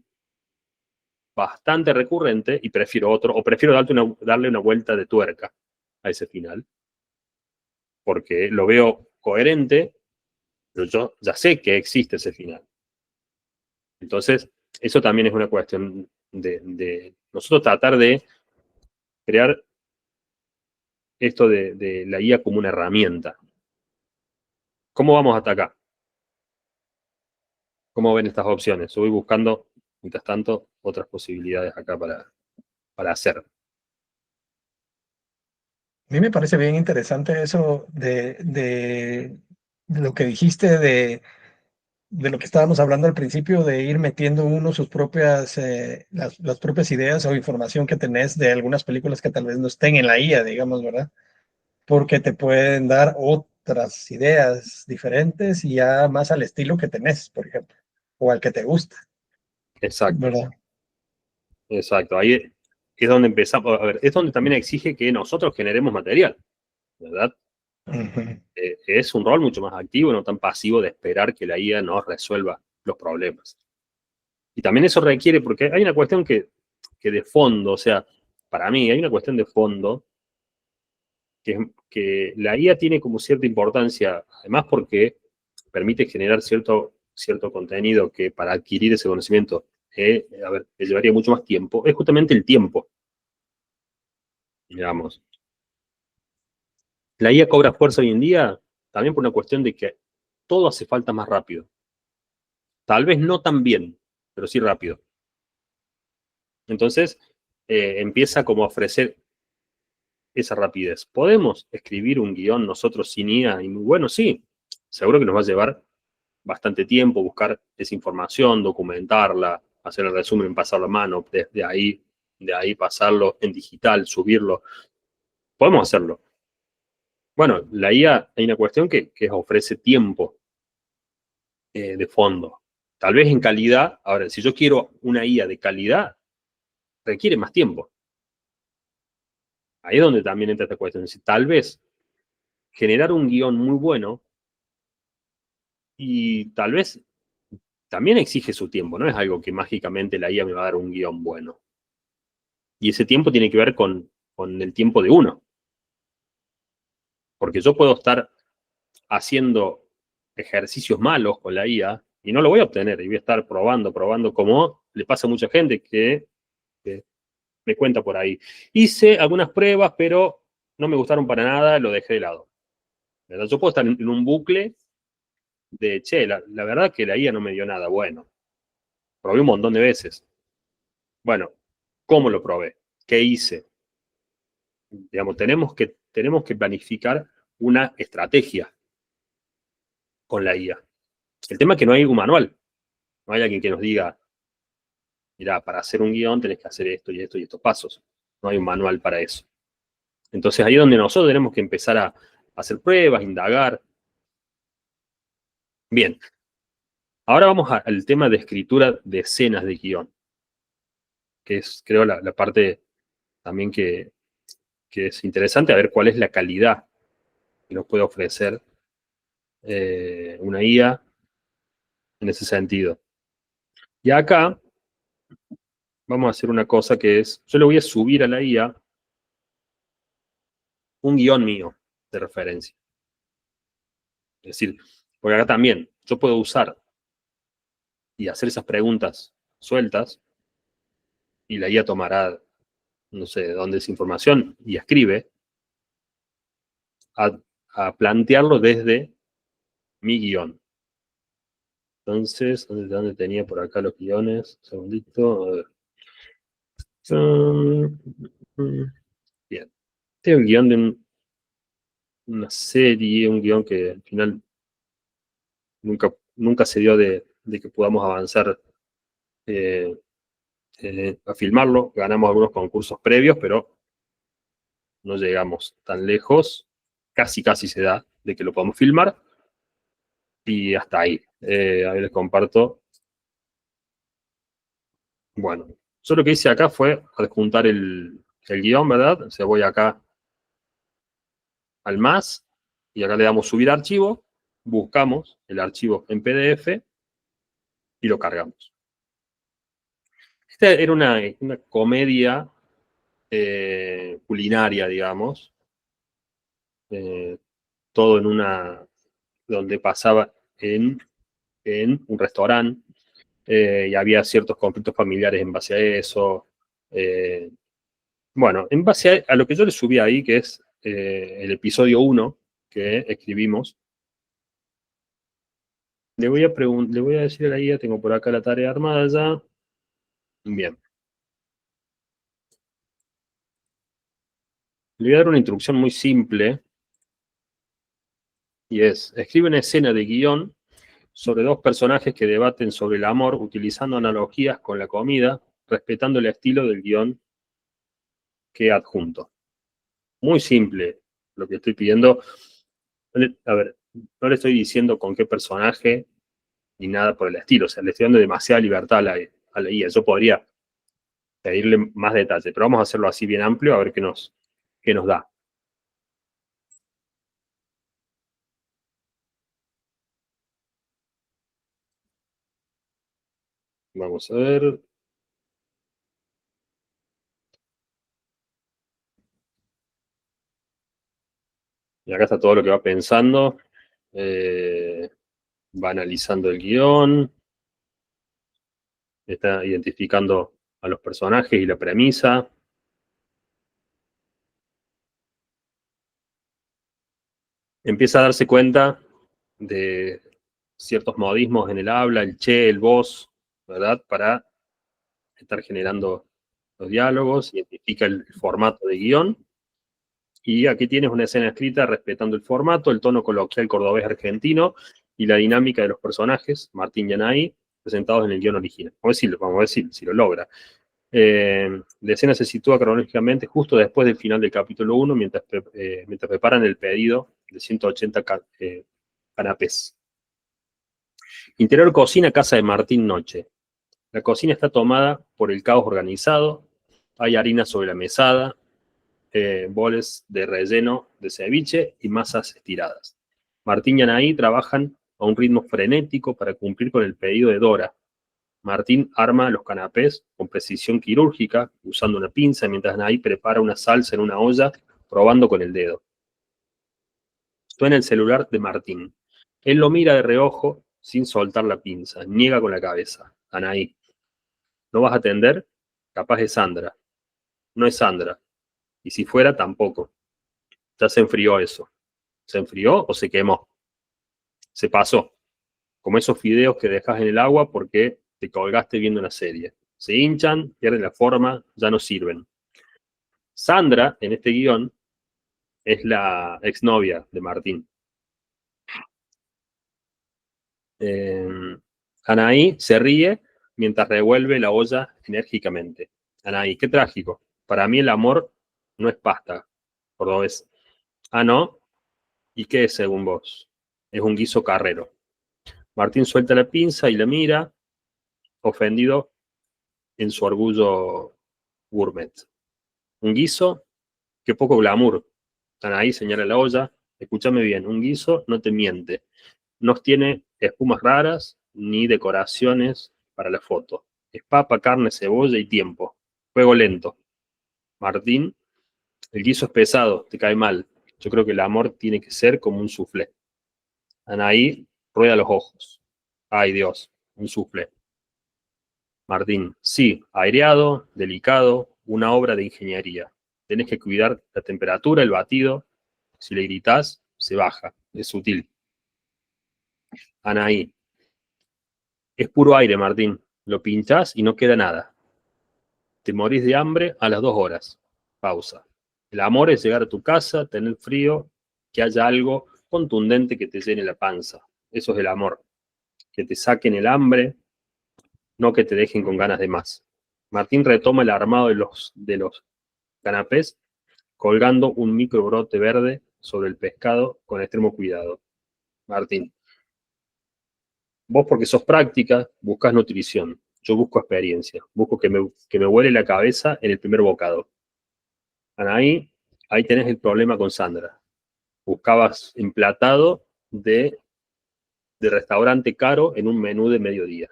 bastante recurrente y prefiero otro, o prefiero darle una vuelta de tuerca a ese final, porque lo veo coherente, pero yo ya sé que existe ese final. Entonces, eso también es una cuestión de nosotros tratar de crear esto de la IA como una herramienta. ¿Cómo vamos hasta acá? ¿Cómo ven estas opciones? Yo voy buscando, mientras tanto, otras posibilidades acá para hacer. A mí me parece bien interesante eso de lo que dijiste de lo que estábamos hablando al principio, de ir metiendo uno sus propias, las propias ideas o información que tenés de algunas películas que tal vez no estén en la IA, digamos, ¿verdad? Porque te pueden dar otras ideas diferentes y ya más al estilo que tenés, por ejemplo, o al que te gusta, Exacto, ¿verdad? exacto. Ahí es donde empezamos. A ver, es donde también exige que nosotros generemos material, ¿verdad? Ujú. Es un rol mucho más activo, no tan pasivo de esperar que la IA nos resuelva los problemas. Y también eso requiere, porque hay una cuestión que de fondo, o sea, para mí hay una cuestión de fondo que la IA tiene como cierta importancia, además porque permite generar cierto contenido que para adquirir ese conocimiento, le llevaría mucho más tiempo, es justamente el tiempo, digamos. La IA cobra fuerza hoy en día también por una cuestión de que todo hace falta más rápido. Tal vez no tan bien, pero sí rápido. Entonces, empieza como a ofrecer esa rapidez. ¿Podemos escribir un guión nosotros sin IA? Y muy bueno, sí. Seguro que nos va a llevar bastante tiempo buscar esa información, documentarla, hacer el resumen, pasarlo a mano, de ahí pasarlo en digital, subirlo. Podemos hacerlo. Bueno, la IA hay una cuestión que ofrece tiempo de fondo. Tal vez en calidad, ahora, si yo quiero una IA de calidad, requiere más tiempo. Ahí es donde también entra esta cuestión. Es decir, tal vez generar un guión muy bueno y tal vez también exige su tiempo, no es algo que mágicamente la IA me va a dar un guión bueno. Y ese tiempo tiene que ver con el tiempo de uno. Porque yo puedo estar haciendo ejercicios malos con la IA y no lo voy a obtener. Y voy a estar probando, como le pasa a mucha gente que me cuenta por ahí. Hice algunas pruebas, pero no me gustaron para nada, lo dejé de lado. ¿Verdad? Yo puedo estar en un bucle de, che, la verdad que la IA no me dio nada bueno. Probé un montón de veces. Bueno, ¿cómo lo probé? ¿Qué hice? Digamos, tenemos que planificar una estrategia con la IA. El tema es que no hay un manual. No hay alguien que nos diga, mirá, para hacer un guión tenés que hacer esto y esto y estos pasos. No hay un manual para eso. Entonces ahí es donde nosotros tenemos que empezar a hacer pruebas, indagar. Bien. Ahora vamos al tema de escritura de escenas de guión, que es, creo, la parte también que es interesante, a ver cuál es la calidad que nos puede ofrecer una IA en ese sentido. Y acá vamos a hacer una cosa que es, yo le voy a subir a la IA un guión mío de referencia. Es decir, porque acá también yo puedo usar y hacer esas preguntas sueltas y la IA tomará, no sé de dónde es información y escribe a plantearlo desde mi guión. Entonces, ¿dónde tenía por acá los guiones? Un segundito, a ver. Bien. Este es un guión de una serie, un guión que al final nunca se dio de que podamos avanzar a filmarlo. Ganamos algunos concursos previos, pero no llegamos tan lejos. Casi se da de que lo podamos filmar. Y hasta ahí. Ahí les comparto. Bueno, yo lo que hice acá fue adjuntar el guión, ¿verdad? O sea, voy acá al más y acá le damos subir archivo, buscamos el archivo en PDF y lo cargamos. Esta era una comedia culinaria, digamos, todo en donde pasaba en un restaurante, y había ciertos conflictos familiares en base a eso. Bueno, en base a lo que yo le subí ahí, que es el episodio 1 que escribimos, le voy a decir a la guía, tengo por acá la tarea armada ya. Bien. Le voy a dar una instrucción muy simple, y es, escribe una escena de guión sobre dos personajes que debaten sobre el amor utilizando analogías con la comida, respetando el estilo del guión que adjunto. Muy simple lo que estoy pidiendo. A ver, no le estoy diciendo con qué personaje ni nada por el estilo. O sea, le estoy dando demasiada libertad a la IA. Yo podría pedirle más detalle, pero vamos a hacerlo así bien amplio a ver qué nos da. Vamos a ver. Y acá está todo lo que va pensando. Va analizando el guión. Está identificando a los personajes y la premisa. Empieza a darse cuenta de ciertos modismos en el habla, el che, el vos, ¿verdad? Para estar generando los diálogos, identifica el formato de guión. Y aquí tienes una escena escrita respetando el formato, el tono coloquial cordobés argentino y la dinámica de los personajes, Martín y Anaí, presentados en el guión original. Vamos a ver si lo logra. La escena se sitúa cronológicamente justo después del final del capítulo 1, mientras preparan el pedido de 180 canapés. Interior cocina, casa de Martín Noche. La cocina está tomada por el caos organizado, hay harina sobre la mesada, boles de relleno de ceviche y masas estiradas. Martín y Anaí trabajan a un ritmo frenético para cumplir con el pedido de Dora. Martín arma los canapés con precisión quirúrgica, usando una pinza, mientras Anaí prepara una salsa en una olla, probando con el dedo. Suena el celular de Martín. Él lo mira de reojo, sin soltar la pinza. Niega con la cabeza. Anaí. ¿No vas a atender? Capaz es Sandra. No es Sandra. Y si fuera, tampoco. Ya se enfrió eso. ¿Se enfrió o se quemó? Se pasó. Como esos fideos que dejas en el agua porque te colgaste viendo una serie. Se hinchan, pierden la forma, ya no sirven. Sandra, en este guión, es la exnovia de Martín. Anaí se ríe mientras revuelve la olla enérgicamente. Anaí, qué trágico. Para mí el amor no es pasta, cordobés. Ah, ¿no? ¿Y qué es según vos? Es un guiso carrero. Martín suelta la pinza y la mira, ofendido en su orgullo gourmet. Un guiso, qué poco glamour. Anaí señala la olla. Escúchame bien, un guiso no te miente. No tiene espumas raras ni decoraciones para la foto. Es papa, carne, cebolla y tiempo. Fuego lento. Martín, el guiso es pesado, te cae mal. Yo creo que el amor tiene que ser como un soufflé. Anaí rueda los ojos. Ay Dios, un soufflé. Martín, sí, aireado, delicado, una obra de ingeniería. Tenés que cuidar la temperatura, el batido. Si le gritás, se baja. Es sutil. Anaí, es puro aire, Martín. Lo pinchás y no queda nada. Te morís de hambre a las 2 horas. Pausa. El amor es llegar a tu casa, tener frío, que haya algo contundente que te llene la panza. Eso es el amor. Que te saquen el hambre, no que te dejen con ganas de más. Martín retoma el armado de los canapés, colgando un micro brote verde sobre el pescado con extremo cuidado. Martín, vos porque sos práctica, buscas nutrición. Yo busco experiencia. Busco que me huele la cabeza en el primer bocado. Anaí, ahí tenés el problema con Sandra. Buscabas emplatado de restaurante caro en un menú de mediodía.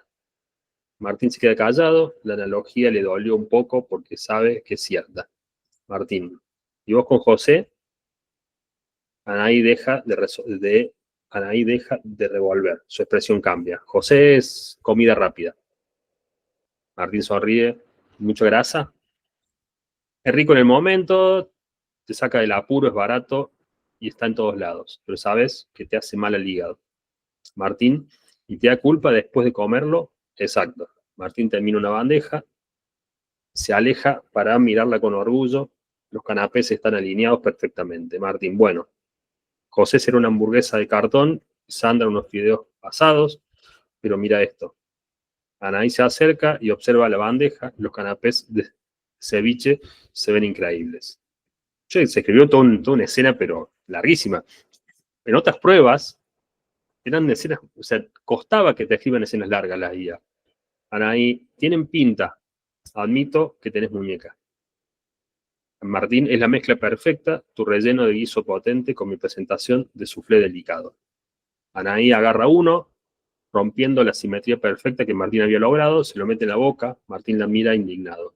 Martín se queda callado, la analogía le dolió un poco porque sabe que es cierta. Martín, ¿y vos con José? Anaí deja de revolver, su expresión cambia. José es comida rápida. Martín sonríe, mucha grasa. Es rico en el momento, te saca del apuro, es barato y está en todos lados, pero sabes que te hace mal al hígado. Martín, ¿y te da culpa después de comerlo? Exacto. Martín termina una bandeja, se aleja para mirarla con orgullo. Los canapés están alineados perfectamente. Martín, bueno, José será una hamburguesa de cartón, Sandra unos fideos pasados, pero mira esto. Anaí se acerca y observa la bandeja. Los canapés de ceviche se ven increíbles. Se escribió toda una escena, pero larguísima. En otras pruebas, eran escenas, o sea, costaba que te escriban escenas largas las IA. Anaí, tienen pinta. Admito que tenés muñeca. Martín, es la mezcla perfecta, tu relleno de guiso potente con mi presentación de soufflé delicado. Anaí agarra uno, rompiendo la simetría perfecta que Martín había logrado, se lo mete en la boca, Martín la mira indignado.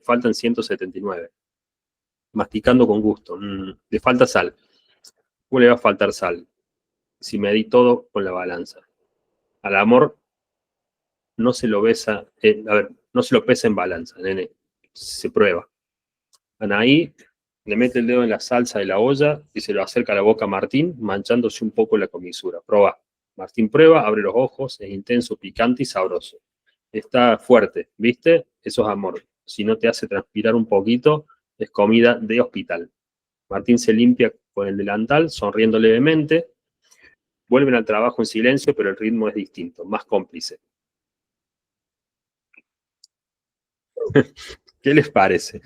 Faltan 179. Masticando con gusto. Le falta sal. ¿Cómo le va a faltar sal? Si me di todo con la balanza. Al amor no se lo besa, no se lo pesa en balanza, nene. Se prueba. Anaí le mete el dedo en la salsa de la olla y se lo acerca a la boca a Martín, manchándose un poco la comisura. Proba. Martín prueba, abre los ojos, es intenso, picante y sabroso. Está fuerte, ¿viste? Eso es amor. Si no te hace transpirar un poquito, es comida de hospital. Martín se limpia con el delantal, sonriendo levemente. Vuelven al trabajo en silencio, pero el ritmo es distinto, más cómplice. ¿Qué les parece?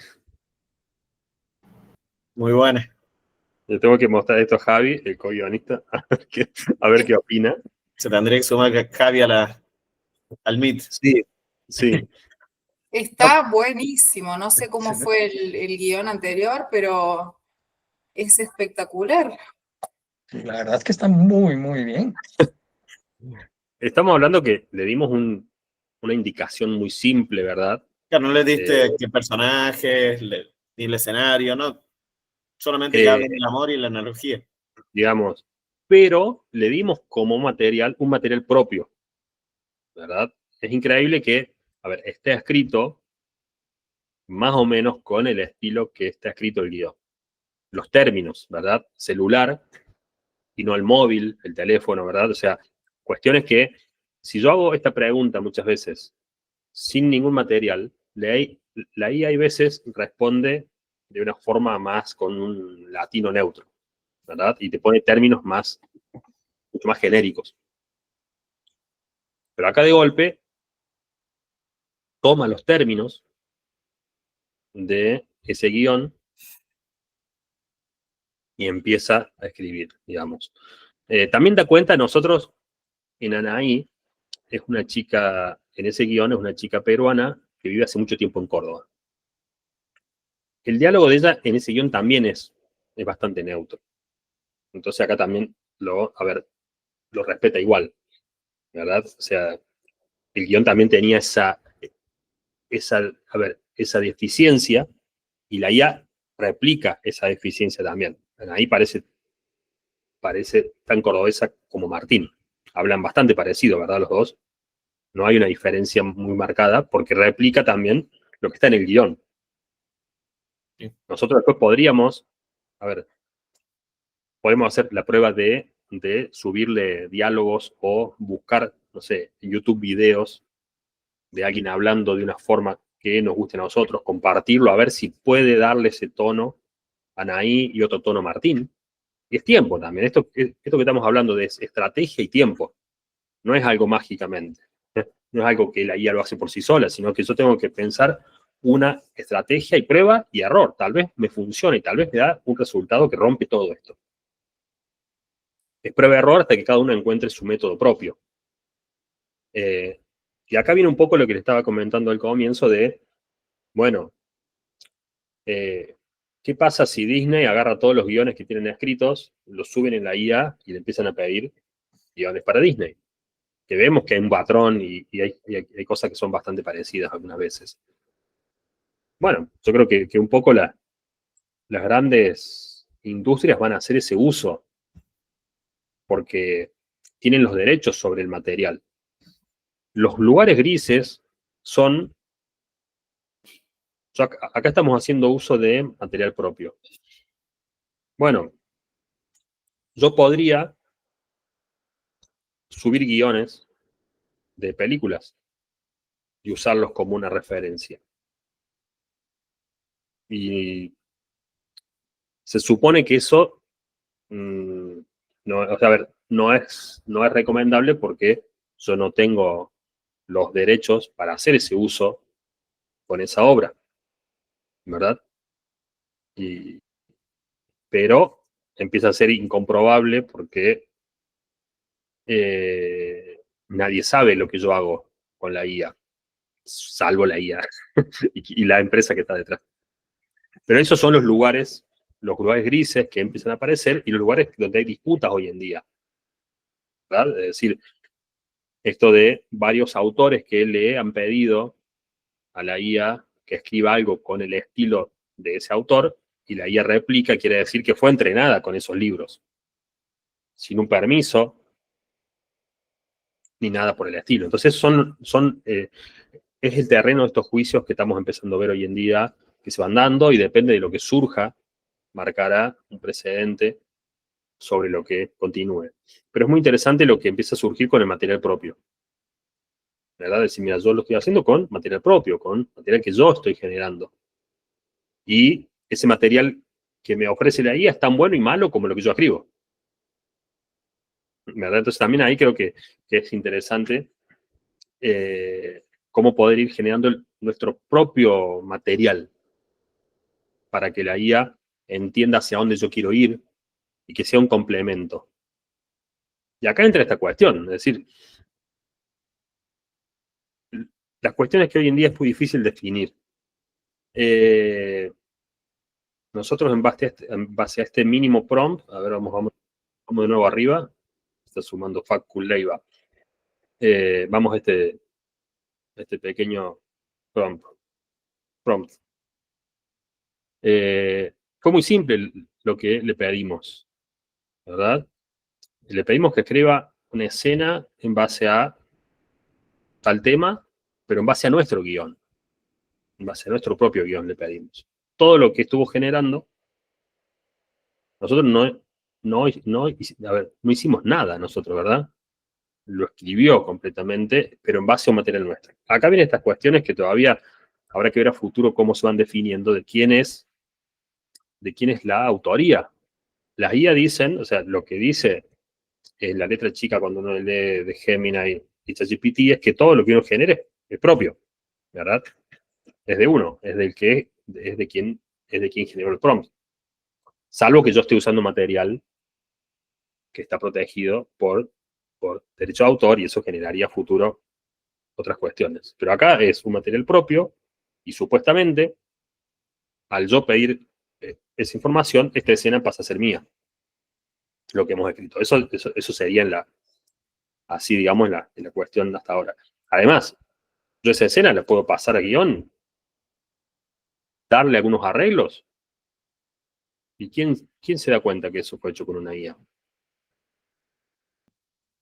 Muy buena. Le tengo que mostrar esto a Javi, el co-guionista, a ver qué opina. Se tendría que sumar Javi al Meet. Sí, sí. Está buenísimo. No sé cómo Sí. fue el guión anterior, pero es espectacular. La verdad es que está muy, muy bien. Estamos hablando que le dimos una indicación muy simple, ¿verdad? Ya no le diste qué personajes, ni el escenario, ¿no? Solamente que hablen del amor y la analogía. Digamos, pero le dimos como un material propio, ¿verdad? Es increíble que, a ver, esté escrito más o menos con el estilo que está escrito el guión. Los términos, ¿verdad? Celular y no el móvil, el teléfono, ¿verdad? O sea, cuestiones que, si yo hago esta pregunta muchas veces sin ningún material, la IA hay veces responde de una forma más con un latino neutro, ¿verdad? Y te pone términos mucho más genéricos. Pero acá de golpe toma los términos de ese guión y empieza a escribir, digamos. También da cuenta, nosotros en Anaí, es una chica, en ese guión es una chica peruana que vive hace mucho tiempo en Córdoba. El diálogo de ella en ese guión también es bastante neutro. Entonces acá también lo respeta igual, ¿verdad? O sea, el guión también tenía esa deficiencia y la IA replica esa deficiencia también. Ahí parece tan cordobesa como Martín. Hablan bastante parecido, ¿verdad? Los dos. No hay una diferencia muy marcada porque replica también lo que está en el guión. Sí. Nosotros después podemos hacer la prueba de subirle diálogos o buscar, no sé, en YouTube videos de alguien hablando de una forma que nos guste a nosotros, compartirlo, a ver si puede darle ese tono a Anaí y otro tono a Martín. Y es tiempo también. Esto que estamos hablando de estrategia y tiempo. No es algo mágicamente. No es algo que la IA lo hace por sí sola, sino que yo tengo que pensar una estrategia y prueba y error. Tal vez me funcione y tal vez me da un resultado que rompe todo esto. Es prueba y error hasta que cada uno encuentre su método propio. Y acá viene un poco lo que le estaba comentando al comienzo de, bueno, ¿qué pasa si Disney agarra todos los guiones que tienen escritos, los suben en la IA y le empiezan a pedir guiones para Disney? Que vemos que hay un patrón y hay cosas que son bastante parecidas algunas veces. Bueno, yo creo que un poco las grandes industrias van a hacer ese uso porque tienen los derechos sobre el material. Los lugares grises son... Acá estamos haciendo uso de material propio. Bueno, yo podría subir guiones de películas y usarlos como una referencia. Y se supone que eso no es recomendable porque yo no tengo los derechos para hacer ese uso con esa obra, ¿verdad? Pero empieza a ser incomprobable porque nadie sabe lo que yo hago con la IA, salvo la IA y la empresa que está detrás. Pero esos son los lugares grises que empiezan a aparecer y los lugares donde hay disputas hoy en día, ¿verdad? Es decir, esto de varios autores que le han pedido a la IA que escriba algo con el estilo de ese autor y la IA replica, quiere decir que fue entrenada con esos libros, sin un permiso ni nada por el estilo. Entonces es el terreno de estos juicios que estamos empezando a ver hoy en día, que se van dando y depende de lo que surja, marcará un precedente sobre lo que continúe. Pero es muy interesante lo que empieza a surgir con el material propio. ¿Verdad? Es decir, mira, yo lo estoy haciendo con material propio, con material que yo estoy generando. Y ese material que me ofrece la IA es tan bueno y malo como lo que yo escribo. ¿Verdad? Entonces también ahí creo que es interesante cómo poder ir generando nuestro propio material para que la IA entienda hacia dónde yo quiero ir y que sea un complemento. Y acá entra esta cuestión, es decir, las cuestiones que hoy en día es muy difícil definir. Nosotros en base a este mínimo prompt, a ver, vamos de nuevo arriba, está sumando Facu Leiva. Vamos a este pequeño prompt. Fue muy simple lo que le pedimos, ¿verdad? Le pedimos que escriba una escena en base a tal tema, pero en base a nuestro guión. En base a nuestro propio guión le pedimos. Todo lo que estuvo generando, nosotros no hicimos nada nosotros, ¿verdad? Lo escribió completamente, pero en base a un material nuestro. Acá vienen estas cuestiones que todavía habrá que ver a futuro cómo se van definiendo de quién es la autoría. Las IA dicen, o sea, lo que dice la letra chica cuando uno lee de Gemini y ChatGPT es que todo lo que uno genere es propio. ¿verdad? Es de uno, es de quien generó el prompt. Salvo que yo esté usando material que está protegido por derecho de autor y eso generaría futuro otras cuestiones. Pero acá es un material propio y supuestamente, al yo pedir esa información, esta escena pasa a ser mía. Lo que hemos escrito. Eso sería así digamos, en la cuestión hasta ahora. Además, yo esa escena la puedo pasar a guión, darle algunos arreglos. ¿Y quién se da cuenta que eso fue hecho con una IA?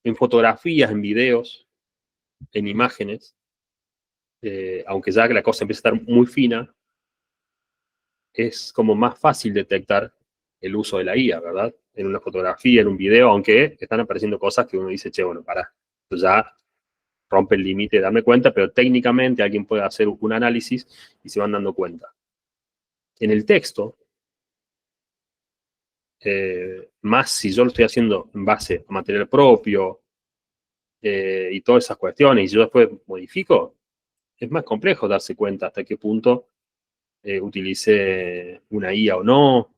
En fotografías, en videos, en imágenes, aunque ya que la cosa empieza a estar muy fina, es como más fácil detectar el uso de la IA, ¿verdad? En una fotografía, en un video, aunque están apareciendo cosas que uno dice, che, bueno, pará, esto ya rompe el límite de darme cuenta, pero técnicamente alguien puede hacer un análisis y se van dando cuenta. En el texto, más si yo lo estoy haciendo en base a material propio y todas esas cuestiones, y yo después modifico, es más complejo darse cuenta hasta qué punto utilice una IA o no.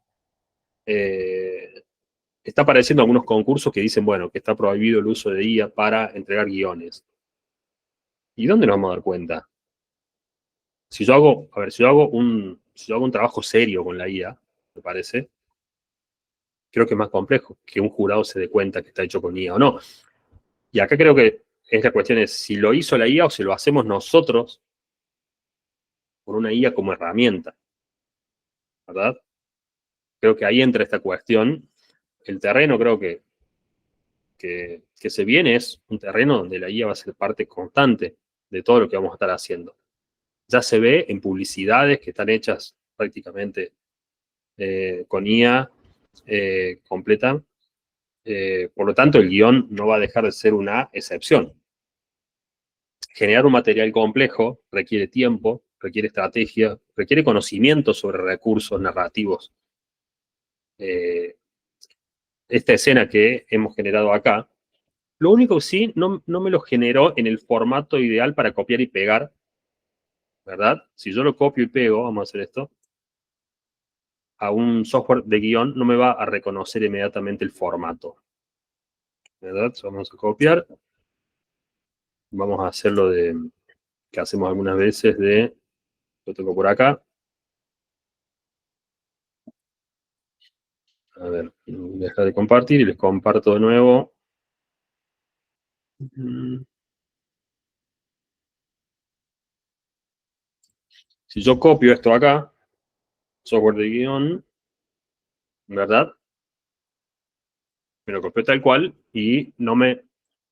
Está apareciendo algunos concursos que dicen, bueno, que está prohibido el uso de IA para entregar guiones. ¿Y dónde nos vamos a dar cuenta? Si yo hago un trabajo serio con la IA, me parece, creo que es más complejo que un jurado se dé cuenta que está hecho con IA o no. Y acá creo que la cuestión es si lo hizo la IA o si lo hacemos nosotros con una IA como herramienta, ¿verdad? Creo que ahí entra esta cuestión. El terreno creo que se viene es un terreno donde la IA va a ser parte constante de todo lo que vamos a estar haciendo. Ya se ve en publicidades que están hechas prácticamente con IA completa. Por lo tanto, el guión no va a dejar de ser una excepción. Generar un material complejo requiere tiempo, requiere estrategia, requiere conocimiento sobre recursos narrativos. Esta escena que hemos generado acá, lo único que sí, no me lo generó en el formato ideal para copiar y pegar, ¿verdad? Si yo lo copio y pego, vamos a hacer esto, a un software de guión, no me va a reconocer inmediatamente el formato, ¿verdad? Vamos a copiar. Vamos a hacerlo que hacemos algunas veces lo tengo por acá. A ver, dejar de compartir y les comparto de nuevo. Si yo copio esto acá, software de guión, ¿verdad? Me lo copio tal cual y no me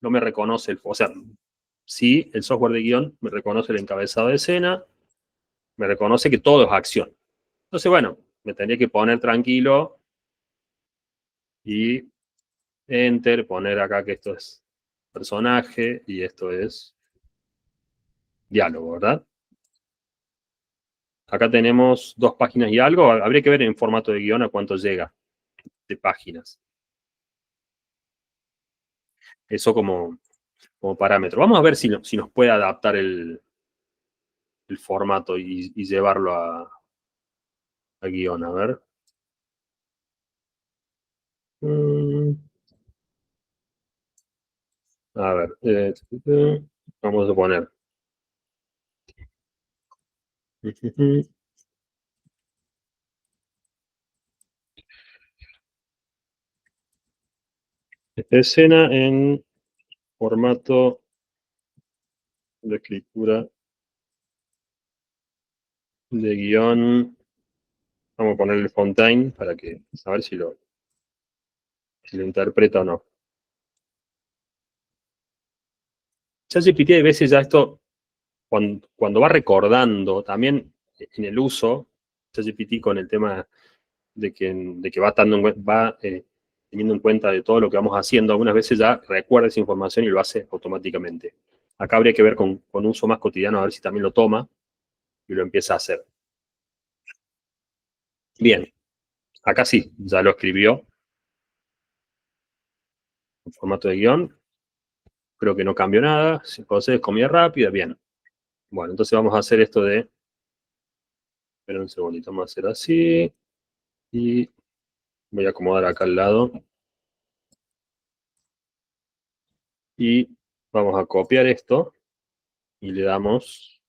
reconoce, o sea, sí, el software de guión me reconoce el encabezado de escena, me reconoce que todo es acción. Entonces, bueno, me tendría que poner tranquilo y enter, poner acá que esto es personaje y esto es diálogo, ¿verdad? Acá tenemos 2 páginas y algo. Habría que ver en formato de guión a cuánto llega de páginas. Eso como parámetro. Vamos a ver si nos puede adaptar el formato y llevarlo a guión. A ver. A ver. Vamos a poner. Esta escena en formato de escritura de guión. Vamos a ponerle Fontaine para a ver si lo interpreta o no. ChatGPT a veces ya esto, cuando va recordando, también en el uso, ChatGPT con el tema de que va teniendo en cuenta de todo lo que vamos haciendo, algunas veces ya recuerda esa información y lo hace automáticamente. Acá habría que ver con uso más cotidiano a ver si también lo toma y lo empieza a hacer. Bien, acá sí, ya lo escribió en formato de guión. Creo que no cambió nada, procede comida rápida, bien. Bueno, entonces vamos a hacer esto de... Espera un segundito, vamos a hacer así. Y voy a acomodar acá al lado. Y vamos a copiar esto. Y le damos...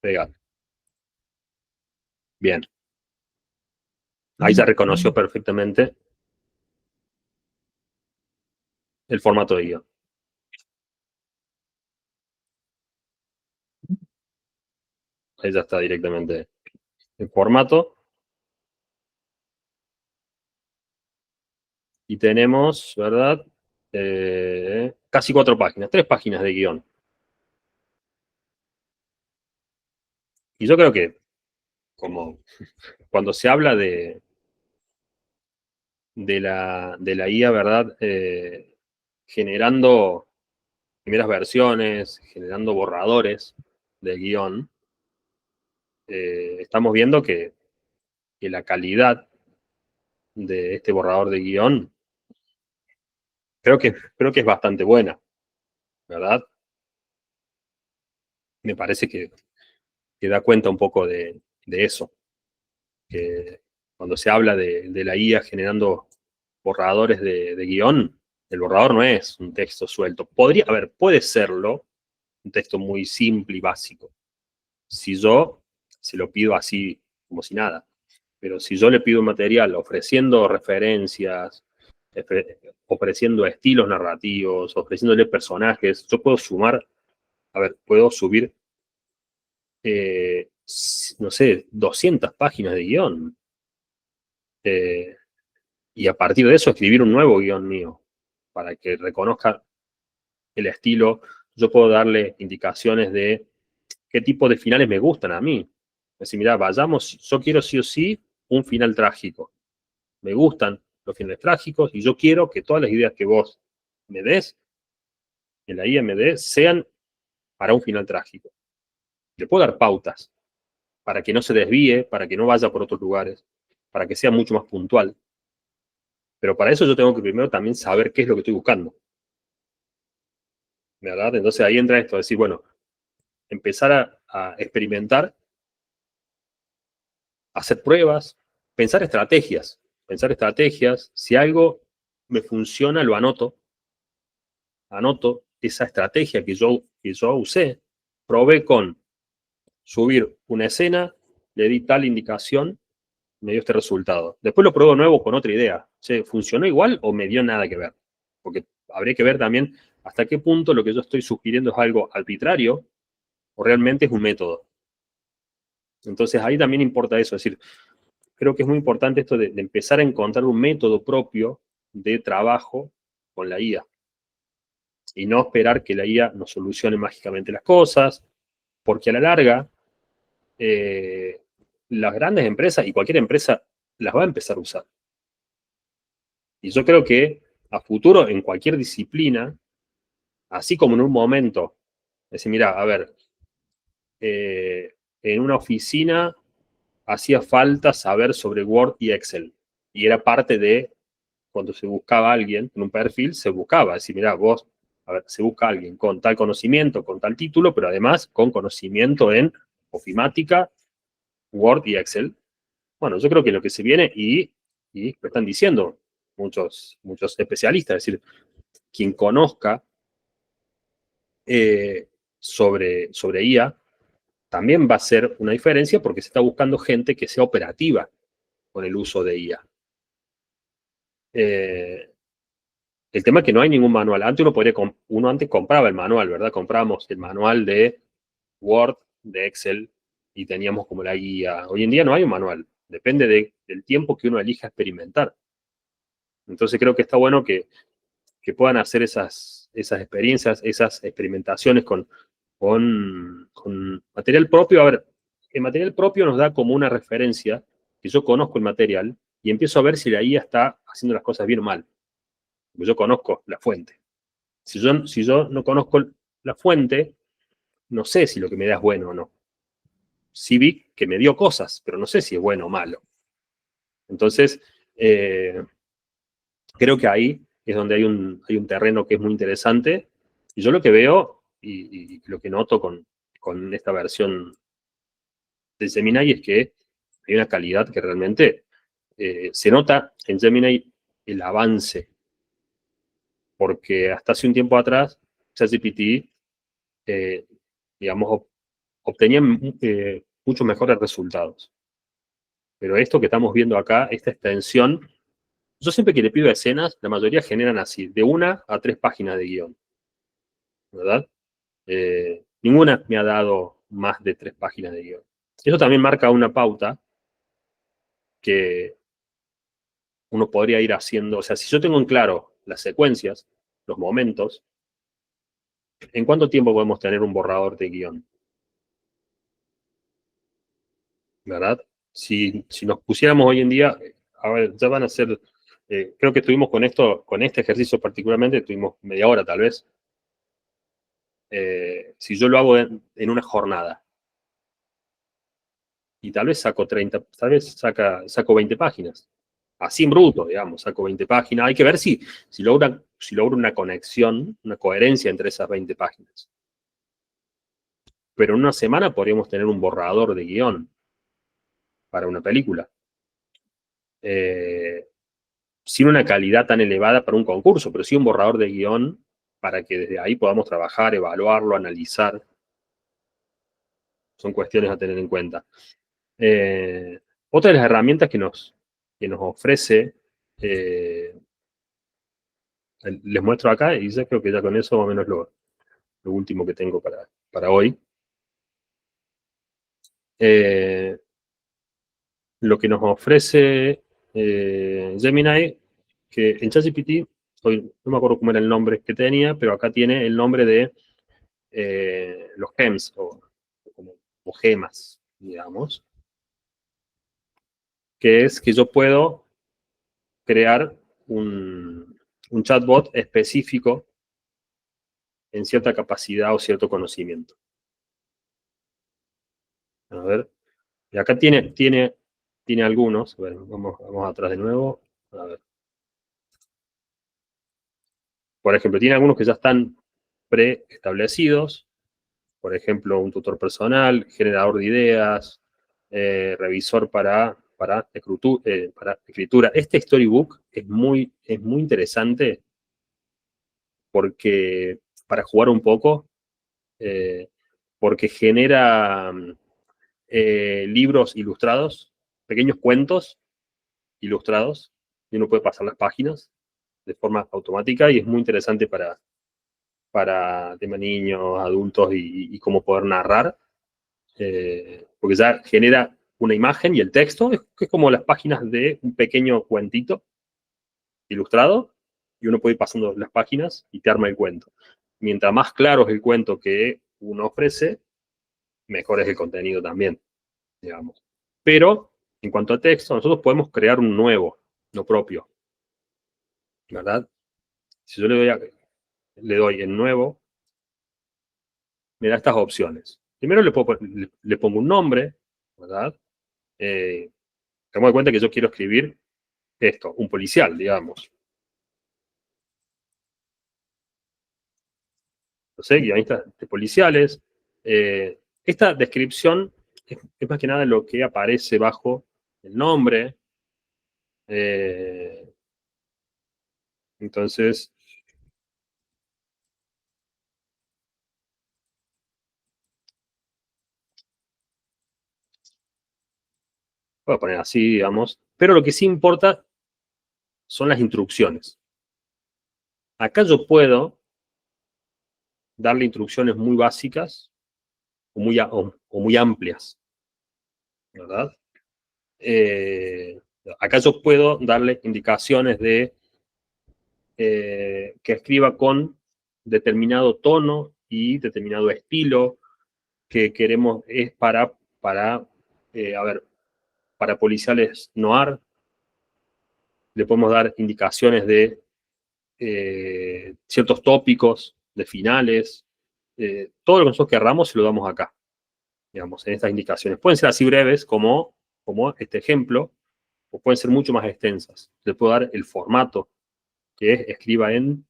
Pegar. Bien. Ahí ya reconoció perfectamente el formato de guión. Ahí ya está directamente el formato. Y tenemos, ¿verdad? Casi 4 páginas, 3 páginas de guión. Y yo creo que, como cuando se habla de la IA, ¿verdad? Generando primeras versiones, generando borradores de guión, estamos viendo que la calidad de este borrador de guión creo que es bastante buena, ¿verdad? Me parece que da cuenta un poco de eso, que cuando se habla de la IA generando borradores de guión, el borrador no es un texto suelto. Puede serlo, un texto muy simple y básico, si yo se lo pido así, como si nada. Pero si yo le pido un material ofreciendo referencias, ofreciendo estilos narrativos, ofreciéndole personajes, yo puedo puedo subir, no sé, 200 páginas de guión. Y a partir de eso escribir un nuevo guión mío, para que reconozca el estilo. Yo puedo darle indicaciones de qué tipo de finales me gustan a mí. Es decir, mira, yo quiero sí o sí un final trágico. Me gustan los finales trágicos y yo quiero que todas las ideas que vos me des, que la IA me dé, sean para un final trágico. Le puedo dar pautas para que no se desvíe, para que no vaya por otros lugares, para que sea mucho más puntual. Pero para eso yo tengo que primero también saber qué es lo que estoy buscando, ¿verdad? Entonces ahí entra esto, decir, bueno, empezar a experimentar, hacer pruebas, pensar estrategias. Si algo me funciona, lo anoto esa estrategia que yo usé, probé con subir una escena, le di tal indicación, me dio este resultado. Después lo pruebo de nuevo con otra idea. ¿Funcionó igual o me dio nada que ver? Porque habría que ver también hasta qué punto lo que yo estoy sugiriendo es algo arbitrario o realmente es un método. Entonces ahí también importa eso, es decir, creo que es muy importante esto de empezar a encontrar un método propio de trabajo con la IA. Y no esperar que la IA nos solucione mágicamente las cosas, porque a la larga, las grandes empresas y cualquier empresa las va a empezar a usar. Y yo creo que a futuro, en cualquier disciplina, así como en un momento, es decir, mira, a ver, en una oficina hacía falta saber sobre Word y Excel. Y era parte de, cuando se buscaba a alguien en un perfil, se buscaba. Es decir, mira, se busca a alguien con tal conocimiento, con tal título, pero además con conocimiento en ofimática, Word y Excel. Bueno, yo creo que lo que se viene, y lo están diciendo muchos especialistas, es decir, quien conozca sobre IA, también va a ser una diferencia porque se está buscando gente que sea operativa con el uso de IA. El tema es que no hay ningún manual. Uno antes compraba el manual, ¿verdad? Comprábamos el manual de Word, de Excel, y teníamos como la guía. Hoy en día no hay un manual. Depende del tiempo que uno elija experimentar. Entonces creo que está bueno que puedan hacer esas experiencias, esas experimentaciones con material propio. A ver, el material propio nos da como una referencia, que yo conozco el material, y empiezo a ver si la IA está haciendo las cosas bien o mal. Porque yo conozco la fuente. Si yo no conozco la fuente, no sé si lo que me da es bueno o no. Sí vi que me dio cosas, pero no sé si es bueno o malo. Entonces, creo que ahí es donde hay un terreno que es muy interesante. Y yo lo que veo y lo que noto con esta versión de Gemini es que hay una calidad que realmente se nota en Gemini el avance, porque hasta hace un tiempo atrás ChatGPT, digamos, obtenía muchos mejores resultados. Pero esto que estamos viendo acá, esta extensión, yo siempre que le pido escenas, la mayoría generan así, de 1 a 3 páginas de guión, ¿verdad? Ninguna me ha dado más de 3 páginas de guión. Eso también marca una pauta que uno podría ir haciendo. O sea, si yo tengo en claro las secuencias, los momentos, ¿en cuánto tiempo podemos tener un borrador de guión? ¿Verdad? Si nos pusiéramos hoy en día, a ver, ya van a ser, creo que estuvimos con este ejercicio particularmente, estuvimos media hora tal vez. Si yo lo hago en una jornada, y tal vez saco 30, tal vez saco 20 páginas. Así en bruto, digamos, saco 20 páginas. Hay que ver si logro una conexión, una coherencia entre esas 20 páginas. Pero en una semana podríamos tener un borrador de guión para una película. Sin una calidad tan elevada para un concurso, pero sí un borrador de guión para que desde ahí podamos trabajar, evaluarlo, analizar. Son cuestiones a tener en cuenta. Otra de las herramientas que nos ofrece, les muestro acá, y ya creo que ya con eso más o menos lo último que tengo para hoy. Lo que nos ofrece Gemini, que en ChatGPT, no me acuerdo cómo era el nombre que tenía, pero acá tiene el nombre de los gems, o gemas, digamos, que es que yo puedo crear un chatbot específico en cierta capacidad o cierto conocimiento. A ver, y acá tiene algunos. A ver, vamos atrás de nuevo. A ver. Por ejemplo, tiene algunos que ya están preestablecidos. Por ejemplo, un tutor personal, generador de ideas, revisor para escritura. Este storybook es muy interesante porque, para jugar un poco, porque genera libros ilustrados, pequeños cuentos ilustrados, y uno puede pasar las páginas de forma automática, y es muy interesante para temas niños, adultos, y cómo poder narrar, porque ya genera una imagen, y el texto es como las páginas de un pequeño cuentito ilustrado, y uno puede ir pasando las páginas y te arma el cuento. Mientras más claro es el cuento que uno ofrece, mejor es el contenido también, digamos. Pero, en cuanto a texto, nosotros podemos crear un nuevo, no propio, ¿verdad? Si yo le doy en nuevo, me da estas opciones. Primero le pongo un nombre, ¿verdad? Tengo en cuenta que yo quiero escribir esto, un policial, digamos. No sé, guionistas de policiales. Esta descripción es más que nada lo que aparece bajo el nombre. Entonces, voy a poner así, digamos. Pero lo que sí importa son las instrucciones. Acá yo puedo darle instrucciones muy básicas o muy amplias, ¿verdad? Acá yo puedo darle indicaciones de que escriba con determinado tono y determinado estilo que queremos, es para policiales noir. Le podemos dar indicaciones de ciertos tópicos, de finales. Todo lo que nosotros querramos se lo damos acá, digamos, en estas indicaciones. Pueden ser así breves como este ejemplo, o pueden ser mucho más extensas. Le puedo dar el formato, que escriba en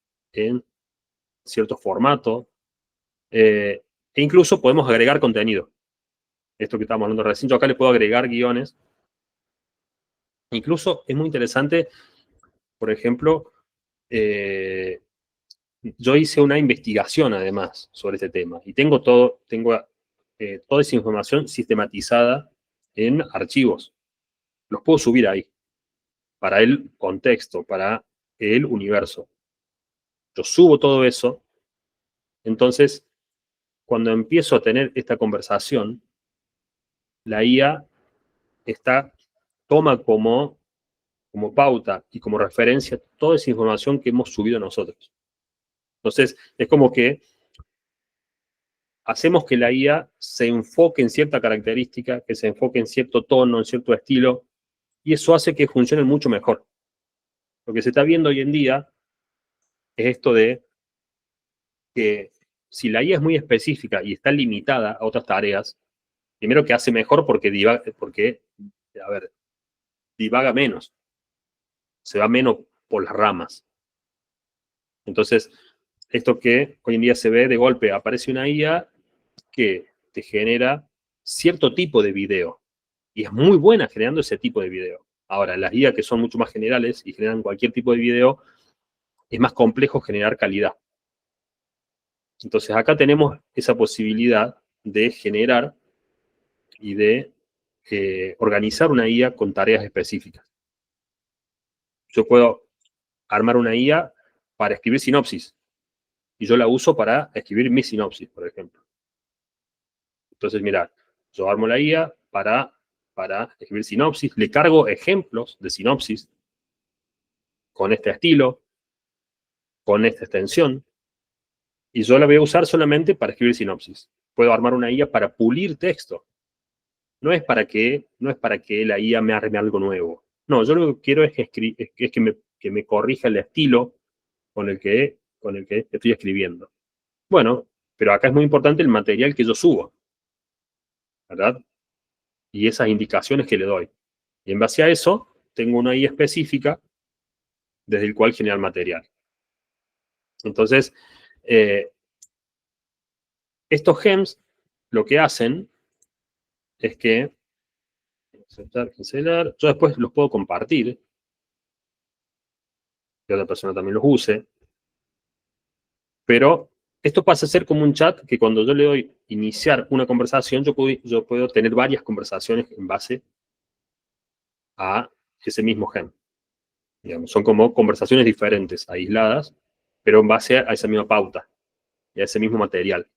cierto formato. E incluso podemos agregar contenido. Esto que estamos hablando recién, yo acá le puedo agregar guiones. Incluso es muy interesante, por ejemplo, yo hice una investigación además sobre este tema y tengo toda esa información sistematizada en archivos. Los puedo subir ahí, para el contexto, para el universo. Yo subo todo eso, entonces cuando empiezo a tener esta conversación, la IA toma como pauta y como referencia toda esa información que hemos subido nosotros. Entonces, es como que hacemos que la IA se enfoque en cierta característica, que se enfoque en cierto tono, en cierto estilo, y eso hace que funcione mucho mejor. Lo que se está viendo hoy en día es esto de que si la IA es muy específica y está limitada a otras tareas, primero que hace mejor porque divaga menos, se va menos por las ramas. Entonces, esto que hoy en día se ve de golpe, aparece una IA que te genera cierto tipo de video. Y es muy buena generando ese tipo de video. Ahora, las IA que son mucho más generales y generan cualquier tipo de video, es más complejo generar calidad. Entonces, acá tenemos esa posibilidad de generar y de organizar una IA con tareas específicas. Yo puedo armar una IA para escribir sinopsis. Y yo la uso para escribir mi sinopsis, por ejemplo. Entonces, mirad, yo armo la IA para escribir sinopsis, le cargo ejemplos de sinopsis con este estilo, con esta extensión, y yo la voy a usar solamente para escribir sinopsis. Puedo armar una IA para pulir texto. No es para que la IA me arme algo nuevo. No, yo lo que quiero es que me corrija el estilo con el que estoy escribiendo. Bueno, pero acá es muy importante el material que yo subo, ¿verdad? Y esas indicaciones que le doy. Y en base a eso, tengo una IA específica desde el cual generar material. Entonces, estos gems lo que hacen es que, aceptar, cancelar, yo después los puedo compartir, que otra persona también los use, pero esto pasa a ser como un chat que cuando yo le doy iniciar una conversación, yo puedo tener varias conversaciones en base a ese mismo gem. Digamos, son como conversaciones diferentes, aisladas, pero en base a esa misma pauta y a ese mismo material.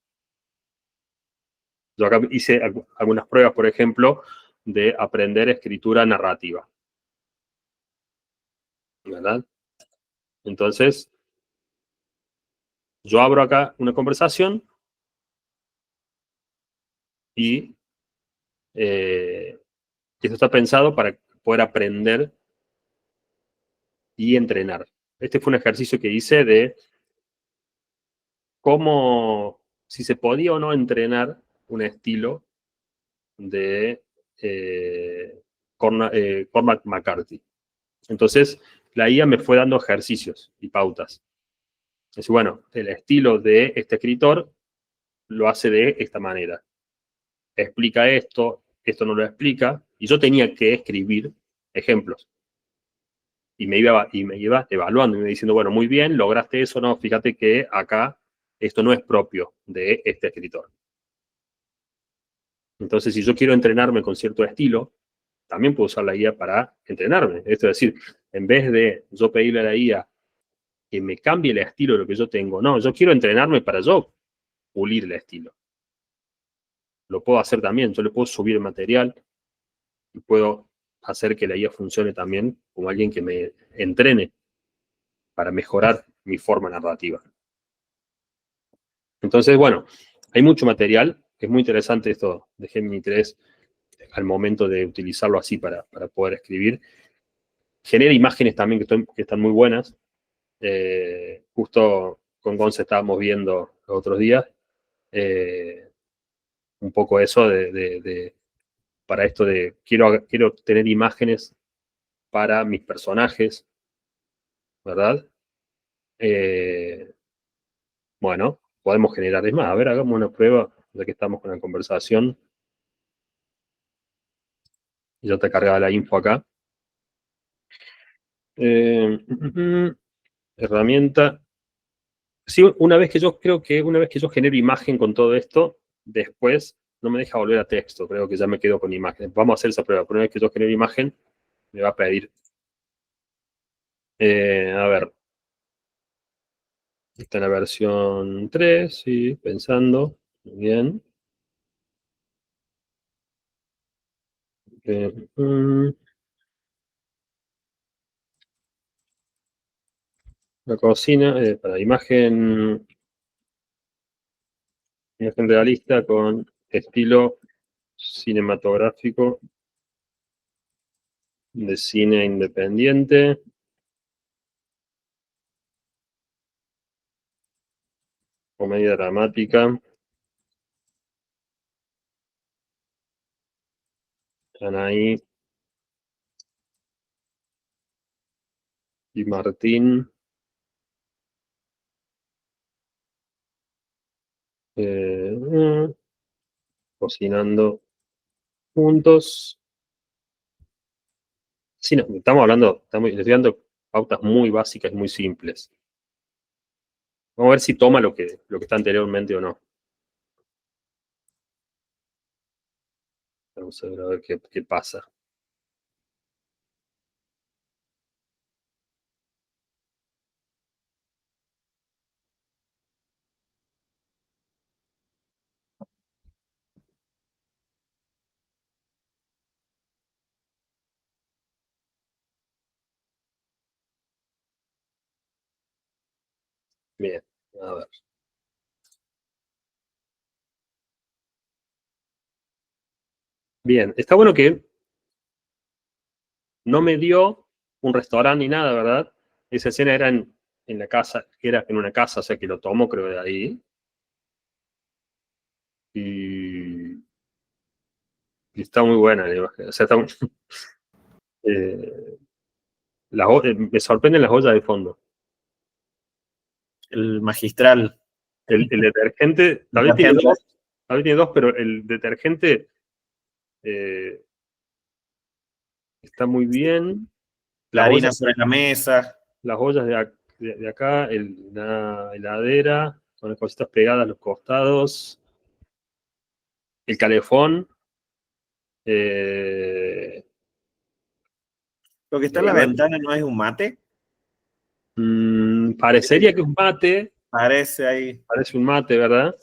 Yo acá hice algunas pruebas, por ejemplo, de aprender escritura narrativa. ¿Verdad? Entonces, yo abro acá una conversación y esto está pensado para poder aprender y entrenar. Este fue un ejercicio que hice de cómo, si se podía o no entrenar un estilo de Cormac McCarthy. Entonces, la IA me fue dando ejercicios y pautas. Es decir, bueno, el estilo de este escritor lo hace de esta manera. Explica esto, esto no lo explica, y yo tenía que escribir ejemplos. Y me iba evaluando y me diciendo, bueno, muy bien, lograste eso, no, fíjate que acá esto no es propio de este escritor. Entonces, si yo quiero entrenarme con cierto estilo, también puedo usar la IA para entrenarme. Esto es decir, en vez de yo pedirle a la IA que me cambie el estilo de lo que yo tengo, no, yo quiero entrenarme para yo pulir el estilo. Lo puedo hacer también, yo le puedo subir material y puedo hacer que la IA funcione también como alguien que me entrene para mejorar mi forma narrativa. Entonces, bueno, hay mucho material, es muy interesante esto de Gemini 3 al momento de utilizarlo así para poder escribir. Genera imágenes también que están muy buenas. Justo con Gonza estábamos viendo los otros días un poco eso para esto de quiero tener imágenes para mis personajes, ¿verdad? Bueno, podemos generar. Es más, a ver, hagamos una prueba, ya que estamos con la conversación. Ya te cargaba la info acá. Herramienta. Sí, una vez que yo genero imagen con todo esto, después no me deja volver a texto. Creo que ya me quedo con imagen. Vamos a hacer esa prueba. Pero una vez que yo genero imagen, me va a pedir. A ver. Está en la versión 3, sí, pensando. Muy bien. La cocina, para imagen realista con estilo cinematográfico de cine independiente. Comedia dramática. Anaí y Martín. Cocinando juntos. Sí, no, les estoy dando pautas muy básicas y muy simples. Vamos a ver si toma lo que está anteriormente o no. Vamos a ver qué pasa. Bien, a ver. Bien, está bueno que no me dio un restaurante ni nada, ¿verdad? Esa escena era en la casa, era en una casa, o sea que lo tomo creo de ahí. Y está muy buena la imagen. O sea, me sorprenden las ollas de fondo. El magistral. El detergente, tal vez tiene dos, pero el detergente está muy bien. La harina sobre la mesa. Las ollas de acá, la heladera, con las cositas pegadas a los costados. El calefón. Lo que está en la ventana no es un mate. Parecería que es un mate. Parece ahí. Parece un mate, ¿verdad?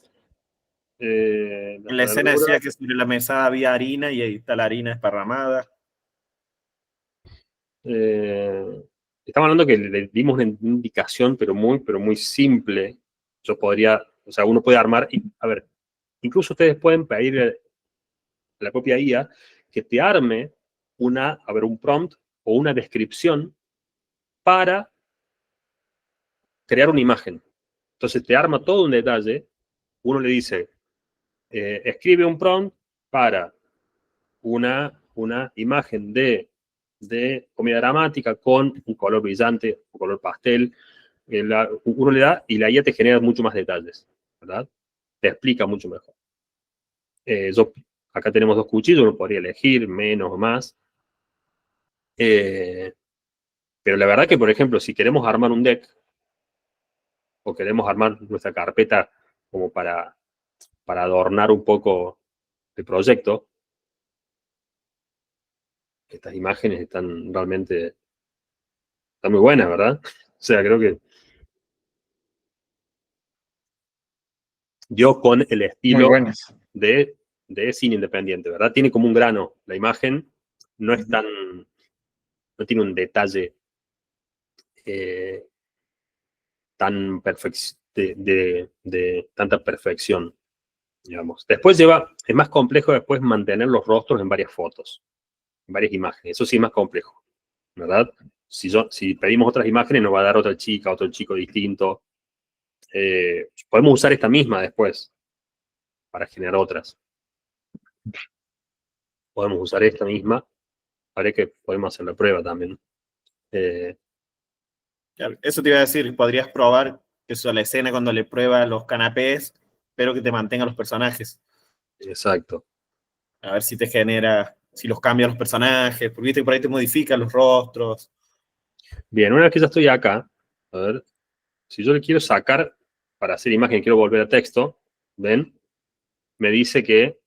En la escena decía que sobre la mesa había harina y ahí está la harina esparramada. Estamos hablando que le dimos una indicación, pero muy simple. Uno puede armar, a ver, incluso ustedes pueden pedir a la propia IA que te arme un prompt o una descripción para crear una imagen. Entonces te arma todo un detalle. Uno le dice, escribe un prompt para una imagen de comedia dramática con un color brillante, un color pastel. Uno le da y la IA te genera mucho más detalles, ¿verdad? Te explica mucho mejor. Acá tenemos 2 cuchillos, uno podría elegir menos o más. Pero la verdad que, por ejemplo, si queremos armar un deck o queremos armar nuestra carpeta como para adornar un poco el proyecto, estas imágenes están muy buenas, ¿verdad? O sea, creo que dio con el estilo de cine independiente, ¿verdad? Tiene como un grano la imagen, no tiene un detalle tan de tanta perfección, digamos. Después es más complejo después mantener los rostros en varias fotos, en varias imágenes. Eso sí es más complejo, ¿verdad? Si pedimos otras imágenes, nos va a dar otra chica, otro chico distinto. Podemos usar esta misma después para generar otras. Podemos usar esta misma. Habría que podemos hacer la prueba también. Eso te iba a decir, podrías probar que es la escena cuando le prueba los canapés, pero que te mantenga los personajes. Exacto. A ver si te genera, si los cambian los personajes, porque viste que por ahí te modifican los rostros. Bien, una vez que ya estoy acá, a ver, si yo le quiero sacar para hacer imagen, quiero volver a texto, ¿ven? Me dice que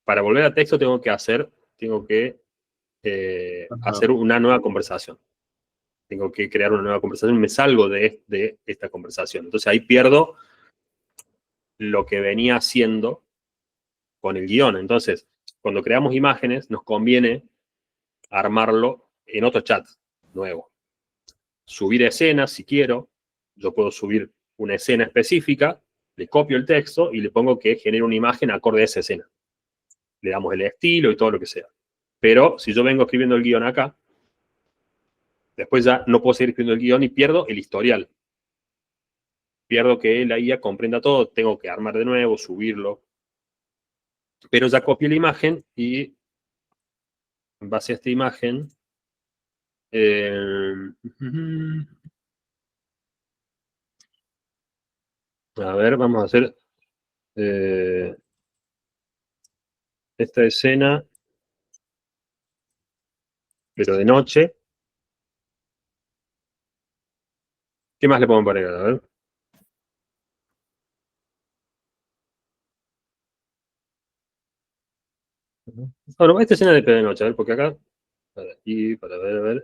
para volver a texto tengo que hacer una nueva conversación. Tengo que crear una nueva conversación, me salgo de esta conversación. Entonces ahí pierdo lo que venía haciendo con el guión. Entonces, cuando creamos imágenes, nos conviene armarlo en otro chat nuevo. Subir escenas, si quiero. Yo puedo subir una escena específica, le copio el texto y le pongo que genere una imagen acorde a esa escena. Le damos el estilo y todo lo que sea. Pero si yo vengo escribiendo el guión acá, después ya no puedo seguir escribiendo el guión y pierdo el historial. Pierdo que la IA comprenda todo, tengo que armar de nuevo, subirlo. Pero ya copié la imagen y en base a esta imagen, a ver, vamos a hacer esta escena, pero de noche. ¿Qué más le podemos poner? A ver. Bueno, esta escena de noche, a ver, porque acá, para aquí, para ver, a ver.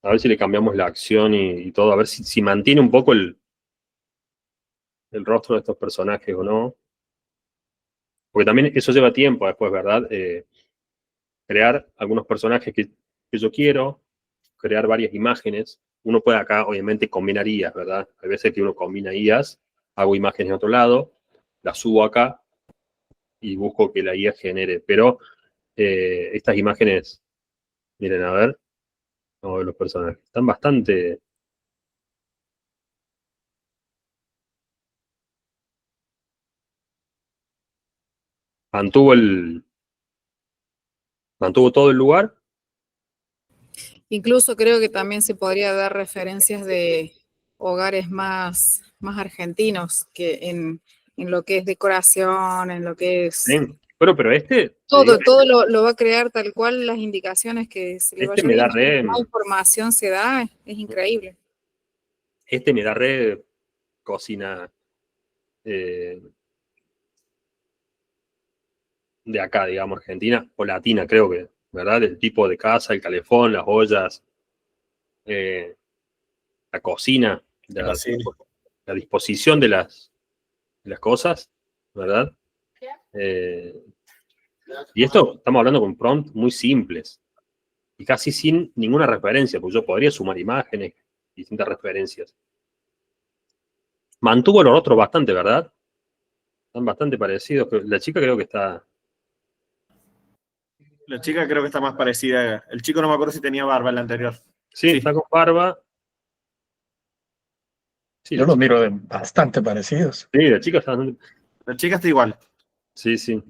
A ver si le cambiamos la acción y todo, a ver si mantiene un poco el rostro de estos personajes o no. Porque también eso lleva tiempo después, ¿verdad? Crear algunos personajes que yo quiero, crear varias imágenes. Uno puede acá, obviamente, combinar IAs, ¿verdad? Hay veces que uno combina IAs, hago imágenes en otro lado, las subo acá y busco que la IA genere. Pero estas imágenes, miren, a ver, vamos a ver los personajes. Están bastante... Mantuvo todo el lugar. Incluso creo que también se podría dar referencias de hogares más argentinos que en lo que es decoración, en lo que es... ¿Sí? Bueno, pero Todo lo va a crear tal cual las indicaciones que se le vaya me da viendo. Más información se da, es increíble. Me da re cocina de acá, digamos, Argentina, o latina, creo que, ¿verdad? El tipo de casa, el calefón, las ollas, la cocina, la disposición de las cosas, ¿verdad? Y esto estamos hablando con prompts muy simples y casi sin ninguna referencia, porque yo podría sumar imágenes, distintas referencias. Mantuvo los otros bastante, ¿verdad? Están bastante parecidos, pero la chica creo que está... La chica creo que está más parecida. El chico no me acuerdo si tenía barba en la anterior. Sí, está con barba. Sí, yo los miro bastante parecidos. Sí, la chica está... La chica está igual. Sí, sí.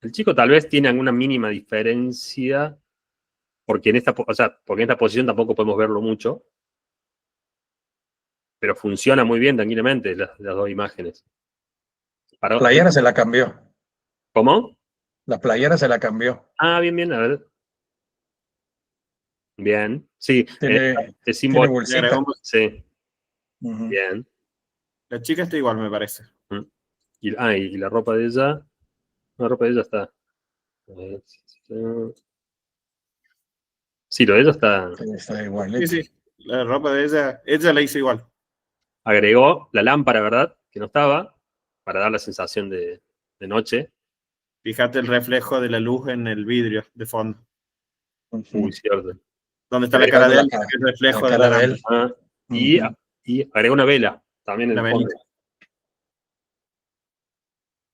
El chico tal vez tiene alguna mínima diferencia, porque en esta posición tampoco podemos verlo mucho, pero funciona muy bien tranquilamente las dos imágenes. La playera se la cambió. ¿Cómo? La playera se la cambió. Ah, bien, a ver. Bien, sí. Tiene bolsita. Sí. Bien. La chica está igual, me parece. Y la ropa de ella. La ropa de ella está. Sí, lo de ella está igual. Sí. La ropa de ella la hizo igual. Agregó la lámpara, ¿verdad? Que no estaba, para dar la sensación de noche. Fíjate el reflejo de la luz en el vidrio de fondo. Muy cierto. Donde está la cara de él, el reflejo de la lámpara. Y agregó una vela también en el fondo.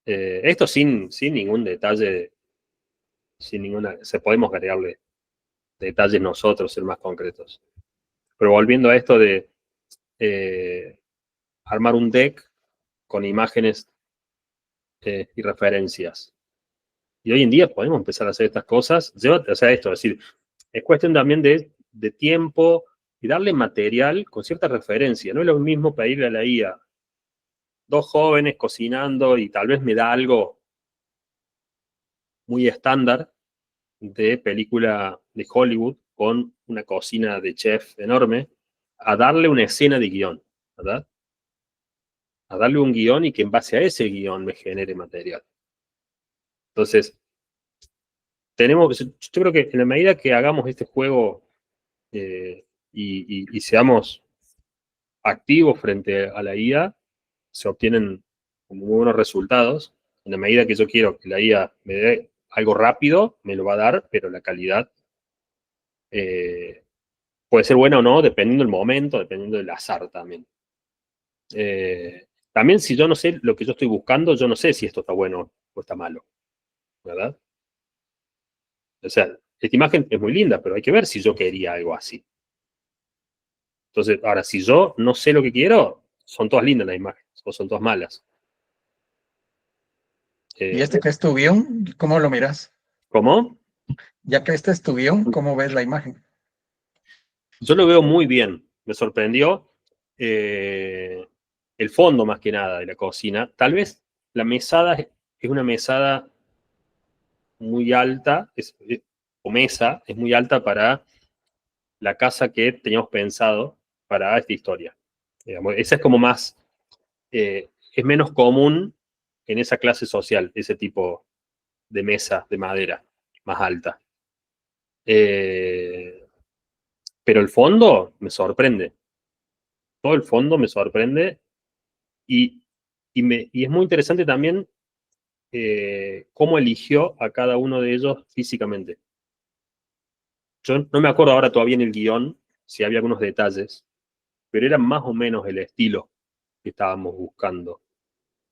Esto sin ningún detalle, podemos agregarle detalles nosotros, ser más concretos. Pero volviendo a esto de armar un deck, con imágenes y referencias. Y hoy en día podemos empezar a hacer estas cosas. O sea, esto, es decir, es cuestión también de tiempo y darle material con cierta referencia. No es lo mismo pedirle a la IA 2 jóvenes cocinando y tal vez me da algo muy estándar de película de Hollywood con una cocina de chef enorme, a darle una escena de guión, ¿verdad? A darle un guión y que en base a ese guión me genere material. Entonces, yo creo que en la medida que hagamos este juego y seamos activos frente a la IA, se obtienen como muy buenos resultados. En la medida que yo quiero que la IA me dé algo rápido, me lo va a dar, pero la calidad puede ser buena o no, dependiendo del momento, dependiendo del azar también. También si yo no sé lo que yo estoy buscando, yo no sé si esto está bueno o está malo, ¿verdad? O sea, esta imagen es muy linda, pero hay que ver si yo quería algo así. Entonces, ahora, si yo no sé lo que quiero, son todas lindas las imágenes, o son todas malas. ¿Y este que es tu guión? ¿Cómo lo miras? ¿Cómo? Ya que este es tu guión, ¿cómo ves la imagen? Yo lo veo muy bien. Me sorprendió el fondo más que nada de la cocina. Tal vez la mesada es una mesada muy alta, o mesa, es muy alta para la casa que teníamos pensado para esta historia. Digamos, esa es como más, es menos común en esa clase social, ese tipo de mesa de madera más alta. Pero el fondo me sorprende. Todo el fondo me sorprende y es muy interesante también cómo eligió a cada uno de ellos físicamente. Yo no me acuerdo ahora todavía en el guión si había algunos detalles, pero era más o menos el estilo que estábamos buscando.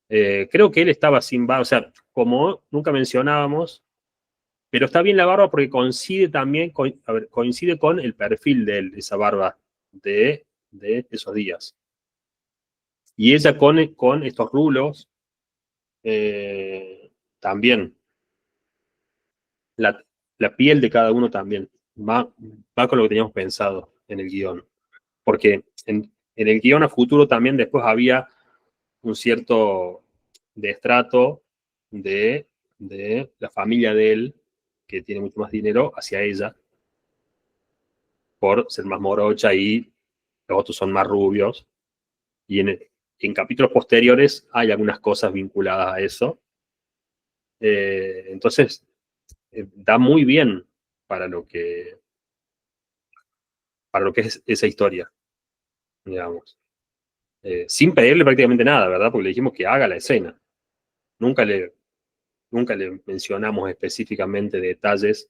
Creo que él estaba sin barba, o sea, como nunca mencionábamos, pero está bien la barba porque coincide también, coincide con el perfil de él, esa barba de esos días. Y ella con estos rulos, también. La piel de cada uno también va con lo que teníamos pensado en el guión. Porque en el guión a futuro también después había un cierto destrato de la familia de él, que tiene mucho más dinero, hacia ella, por ser más morocha y los otros son más rubios. Y en capítulos posteriores hay algunas cosas vinculadas a eso. Entonces, da muy bien para lo que es esa historia, digamos. Sin pedirle prácticamente nada, ¿verdad? Porque le dijimos que haga la escena. Nunca le mencionamos específicamente detalles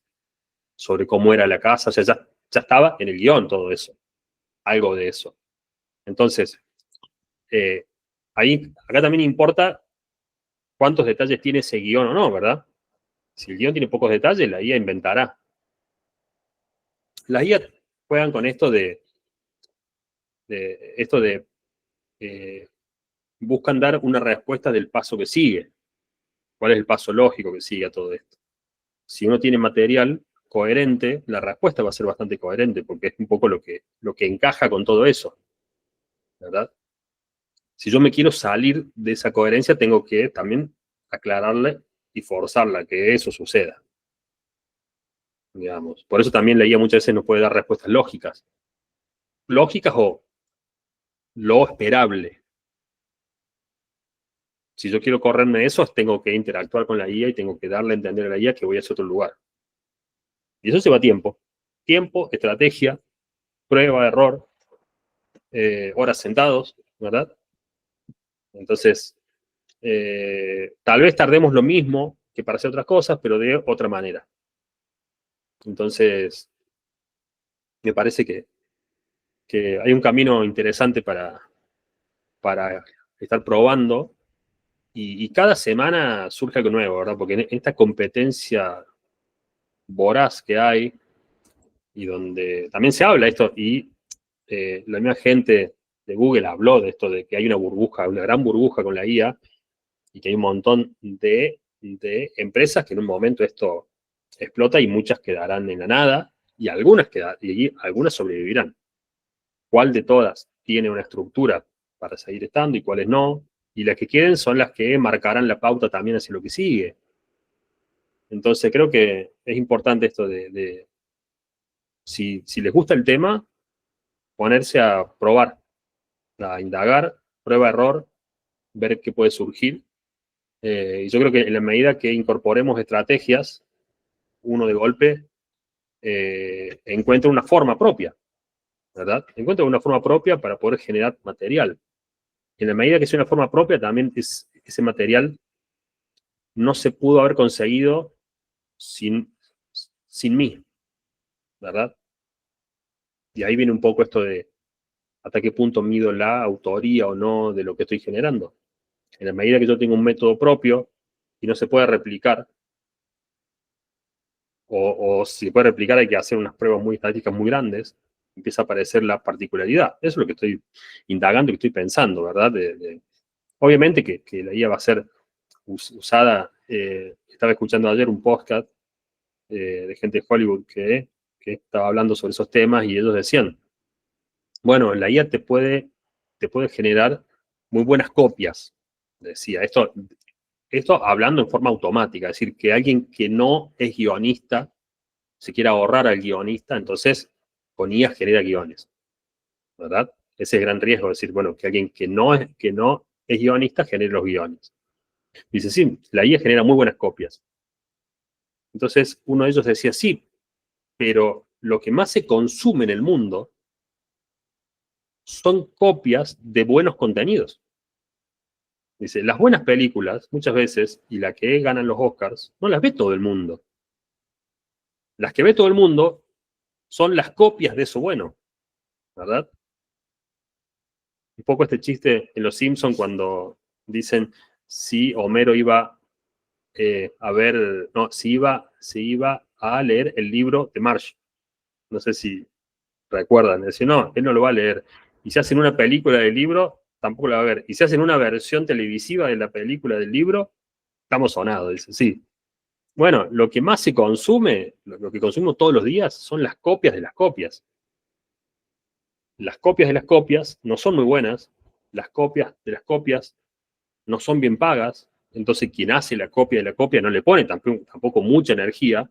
sobre cómo era la casa. O sea, ya estaba en el guión todo eso. Algo de eso. Entonces, acá también importa cuántos detalles tiene ese guión o no, ¿verdad? Si el guión tiene pocos detalles, la IA inventará. Las IA juegan con esto buscan dar una respuesta del paso que sigue. ¿Cuál es el paso lógico que sigue a todo esto? Si uno tiene material coherente, la respuesta va a ser bastante coherente, porque es un poco lo que encaja con todo eso, ¿verdad? Si yo me quiero salir de esa coherencia, tengo que también aclararle y forzarla que eso suceda. Digamos. Por eso también la IA muchas veces no puede dar respuestas lógicas. Lógicas o lo esperable. Si yo quiero correrme de eso, tengo que interactuar con la IA y tengo que darle a entender a la IA que voy hacia otro lugar. Y eso lleva tiempo. Tiempo, estrategia, prueba, error, horas sentados, ¿verdad? Entonces, tal vez tardemos lo mismo que para hacer otras cosas, pero de otra manera. Entonces, me parece que hay un camino interesante para estar probando y cada semana surge algo nuevo, ¿verdad? Porque en esta competencia voraz que hay y donde también se habla esto y la misma gente de Google habló de esto, de que hay una burbuja, una gran burbuja con la IA, y que hay un montón de empresas que en un momento esto explota y muchas quedarán en la nada, y algunas sobrevivirán. ¿Cuál de todas tiene una estructura para seguir estando y cuáles no? Y las que queden son las que marcarán la pauta también hacia lo que sigue. Entonces creo que es importante esto si les gusta el tema, ponerse a probar, a indagar, prueba-error, ver qué puede surgir. Y yo creo que en la medida que incorporemos estrategias, uno de golpe encuentra una forma propia, ¿verdad? Encuentra una forma propia para poder generar material. Y en la medida que sea una forma propia, también ese material no se pudo haber conseguido sin mí, ¿verdad? Y ahí viene un poco esto de hasta qué punto mido la autoría o no de lo que estoy generando. En la medida que yo tengo un método propio y no se puede replicar, o si se puede replicar hay que hacer unas pruebas muy estadísticas muy grandes, empieza a aparecer la particularidad. Eso es lo que estoy indagando y que estoy pensando, ¿verdad? Obviamente que la IA va a ser usada. Estaba escuchando ayer un podcast de gente de Hollywood que estaba hablando sobre esos temas y ellos decían, bueno, la IA te puede generar muy buenas copias, decía. Esto hablando en forma automática, es decir, que alguien que no es guionista se quiera ahorrar al guionista, entonces con IA genera guiones, ¿verdad? Ese es el gran riesgo, decir, bueno, que alguien que no es guionista genere los guiones. Dice, sí, la IA genera muy buenas copias. Entonces, uno de ellos decía, sí, pero lo que más se consume en el mundo son copias de buenos contenidos. Dice, las buenas películas, muchas veces, y las que ganan los Oscars, no las ve todo el mundo. Las que ve todo el mundo son las copias de eso bueno, ¿verdad? Un poco este chiste en Los Simpson cuando dicen si Homero iba si iba a leer el libro de Marge. No sé si recuerdan. Decían, no, él no lo va a leer. Y si hacen una película del libro, tampoco la va a ver. Y si hacen una versión televisiva de la película del libro, estamos sonados, dice, sí. Bueno, lo que más se consume, lo que consumimos todos los días, son las copias de las copias. Las copias de las copias no son muy buenas, las copias de las copias no son bien pagas, entonces quien hace la copia de la copia no le pone tampoco mucha energía,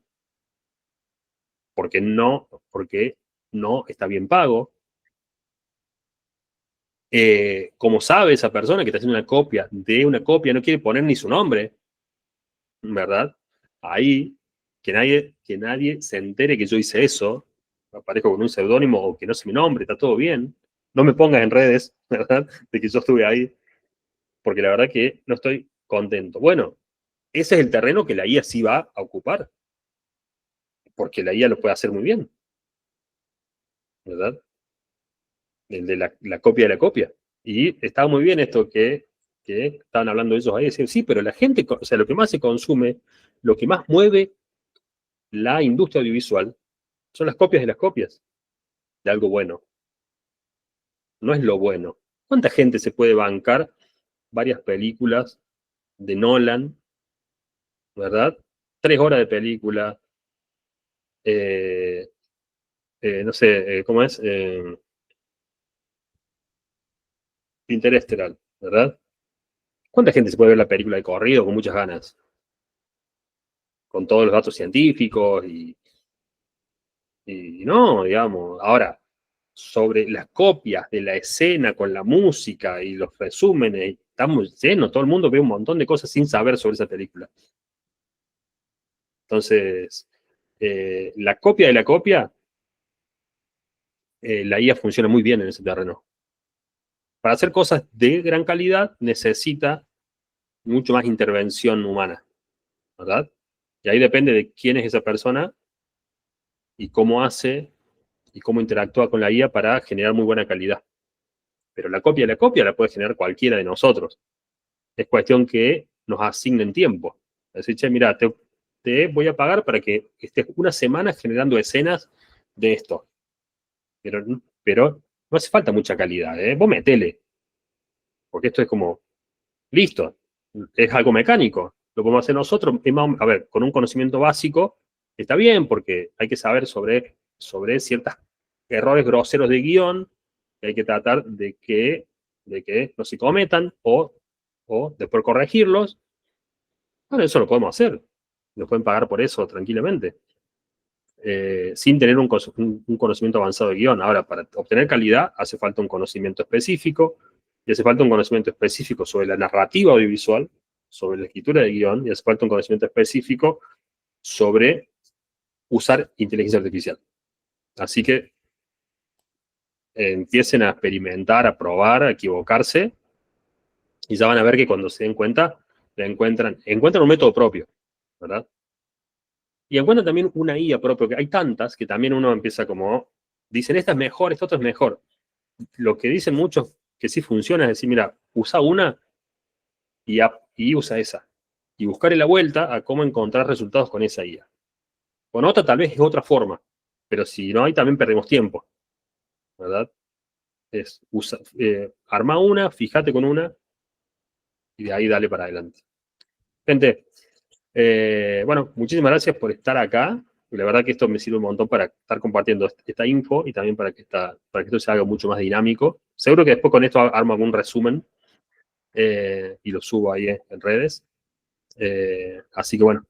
porque no está bien pago. Como sabe esa persona que está haciendo una copia de una copia, no quiere poner ni su nombre, ¿verdad? Ahí, que nadie se entere que yo hice eso, aparezco con un seudónimo o que no sé mi nombre, está todo bien. No me pongas en redes, ¿verdad? De que yo estuve ahí, porque la verdad que no estoy contento. Bueno, ese es el terreno que la IA sí va a ocupar, porque la IA lo puede hacer muy bien, ¿verdad? El de la copia de la copia. Y estaba muy bien esto que estaban hablando ellos ahí, decir, sí, pero la gente, o sea, lo que más se consume, lo que más mueve la industria audiovisual son las copias de las copias de algo bueno. No es lo bueno. ¿Cuánta gente se puede bancar varias películas de Nolan, ¿verdad? 3 horas de película, no sé, ¿cómo es? Interestelar, ¿verdad? ¿Cuánta gente se puede ver la película de corrido con muchas ganas? Con todos los datos científicos y no, digamos. Ahora, sobre las copias de la escena con la música y los resúmenes, estamos llenos, todo el mundo ve un montón de cosas sin saber sobre esa película. Entonces, la copia de la copia, la IA funciona muy bien en ese terreno. Para hacer cosas de gran calidad necesita mucho más intervención humana, ¿verdad? Y ahí depende de quién es esa persona y cómo hace y cómo interactúa con la IA para generar muy buena calidad. Pero la copia de la copia la puede generar cualquiera de nosotros. Es cuestión que nos asignen tiempo. Es decir, che, mira, te voy a pagar para que estés una semana generando escenas de esto. Pero no hace falta mucha calidad, ¿eh? Vos metele. Porque esto es como, listo, es algo mecánico. Lo podemos hacer nosotros, a ver, con un conocimiento básico, está bien, porque hay que saber sobre ciertos errores groseros de guión, que hay que tratar de que no se cometan, o después corregirlos. Bueno, eso lo podemos hacer. Nos pueden pagar por eso tranquilamente. Sin tener un conocimiento avanzado de guión. Ahora, para obtener calidad hace falta un conocimiento específico, y hace falta un conocimiento específico sobre la narrativa audiovisual, sobre la escritura de guión, y hace falta un conocimiento específico sobre usar inteligencia artificial. Así que empiecen a experimentar, a probar, a equivocarse, y ya van a ver que cuando se den cuenta, encuentran un método propio, ¿verdad? Y encuentran también una IA propia, que hay tantas que también uno empieza como, dicen, esta es mejor, esta otra es mejor. Lo que dicen muchos que sí funciona es decir, mira, usa una y usa esa. Y buscarle la vuelta a cómo encontrar resultados con esa IA. Con otra tal vez es otra forma, pero si no hay también perdemos tiempo, ¿verdad? Arma una, fíjate con una, y de ahí dale para adelante. Gente, bueno, muchísimas gracias por estar acá. La verdad que esto me sirve un montón para estar compartiendo esta info y también para que esto se haga mucho más dinámico. Seguro que después con esto armo algún resumen y lo subo ahí en redes. Así que bueno,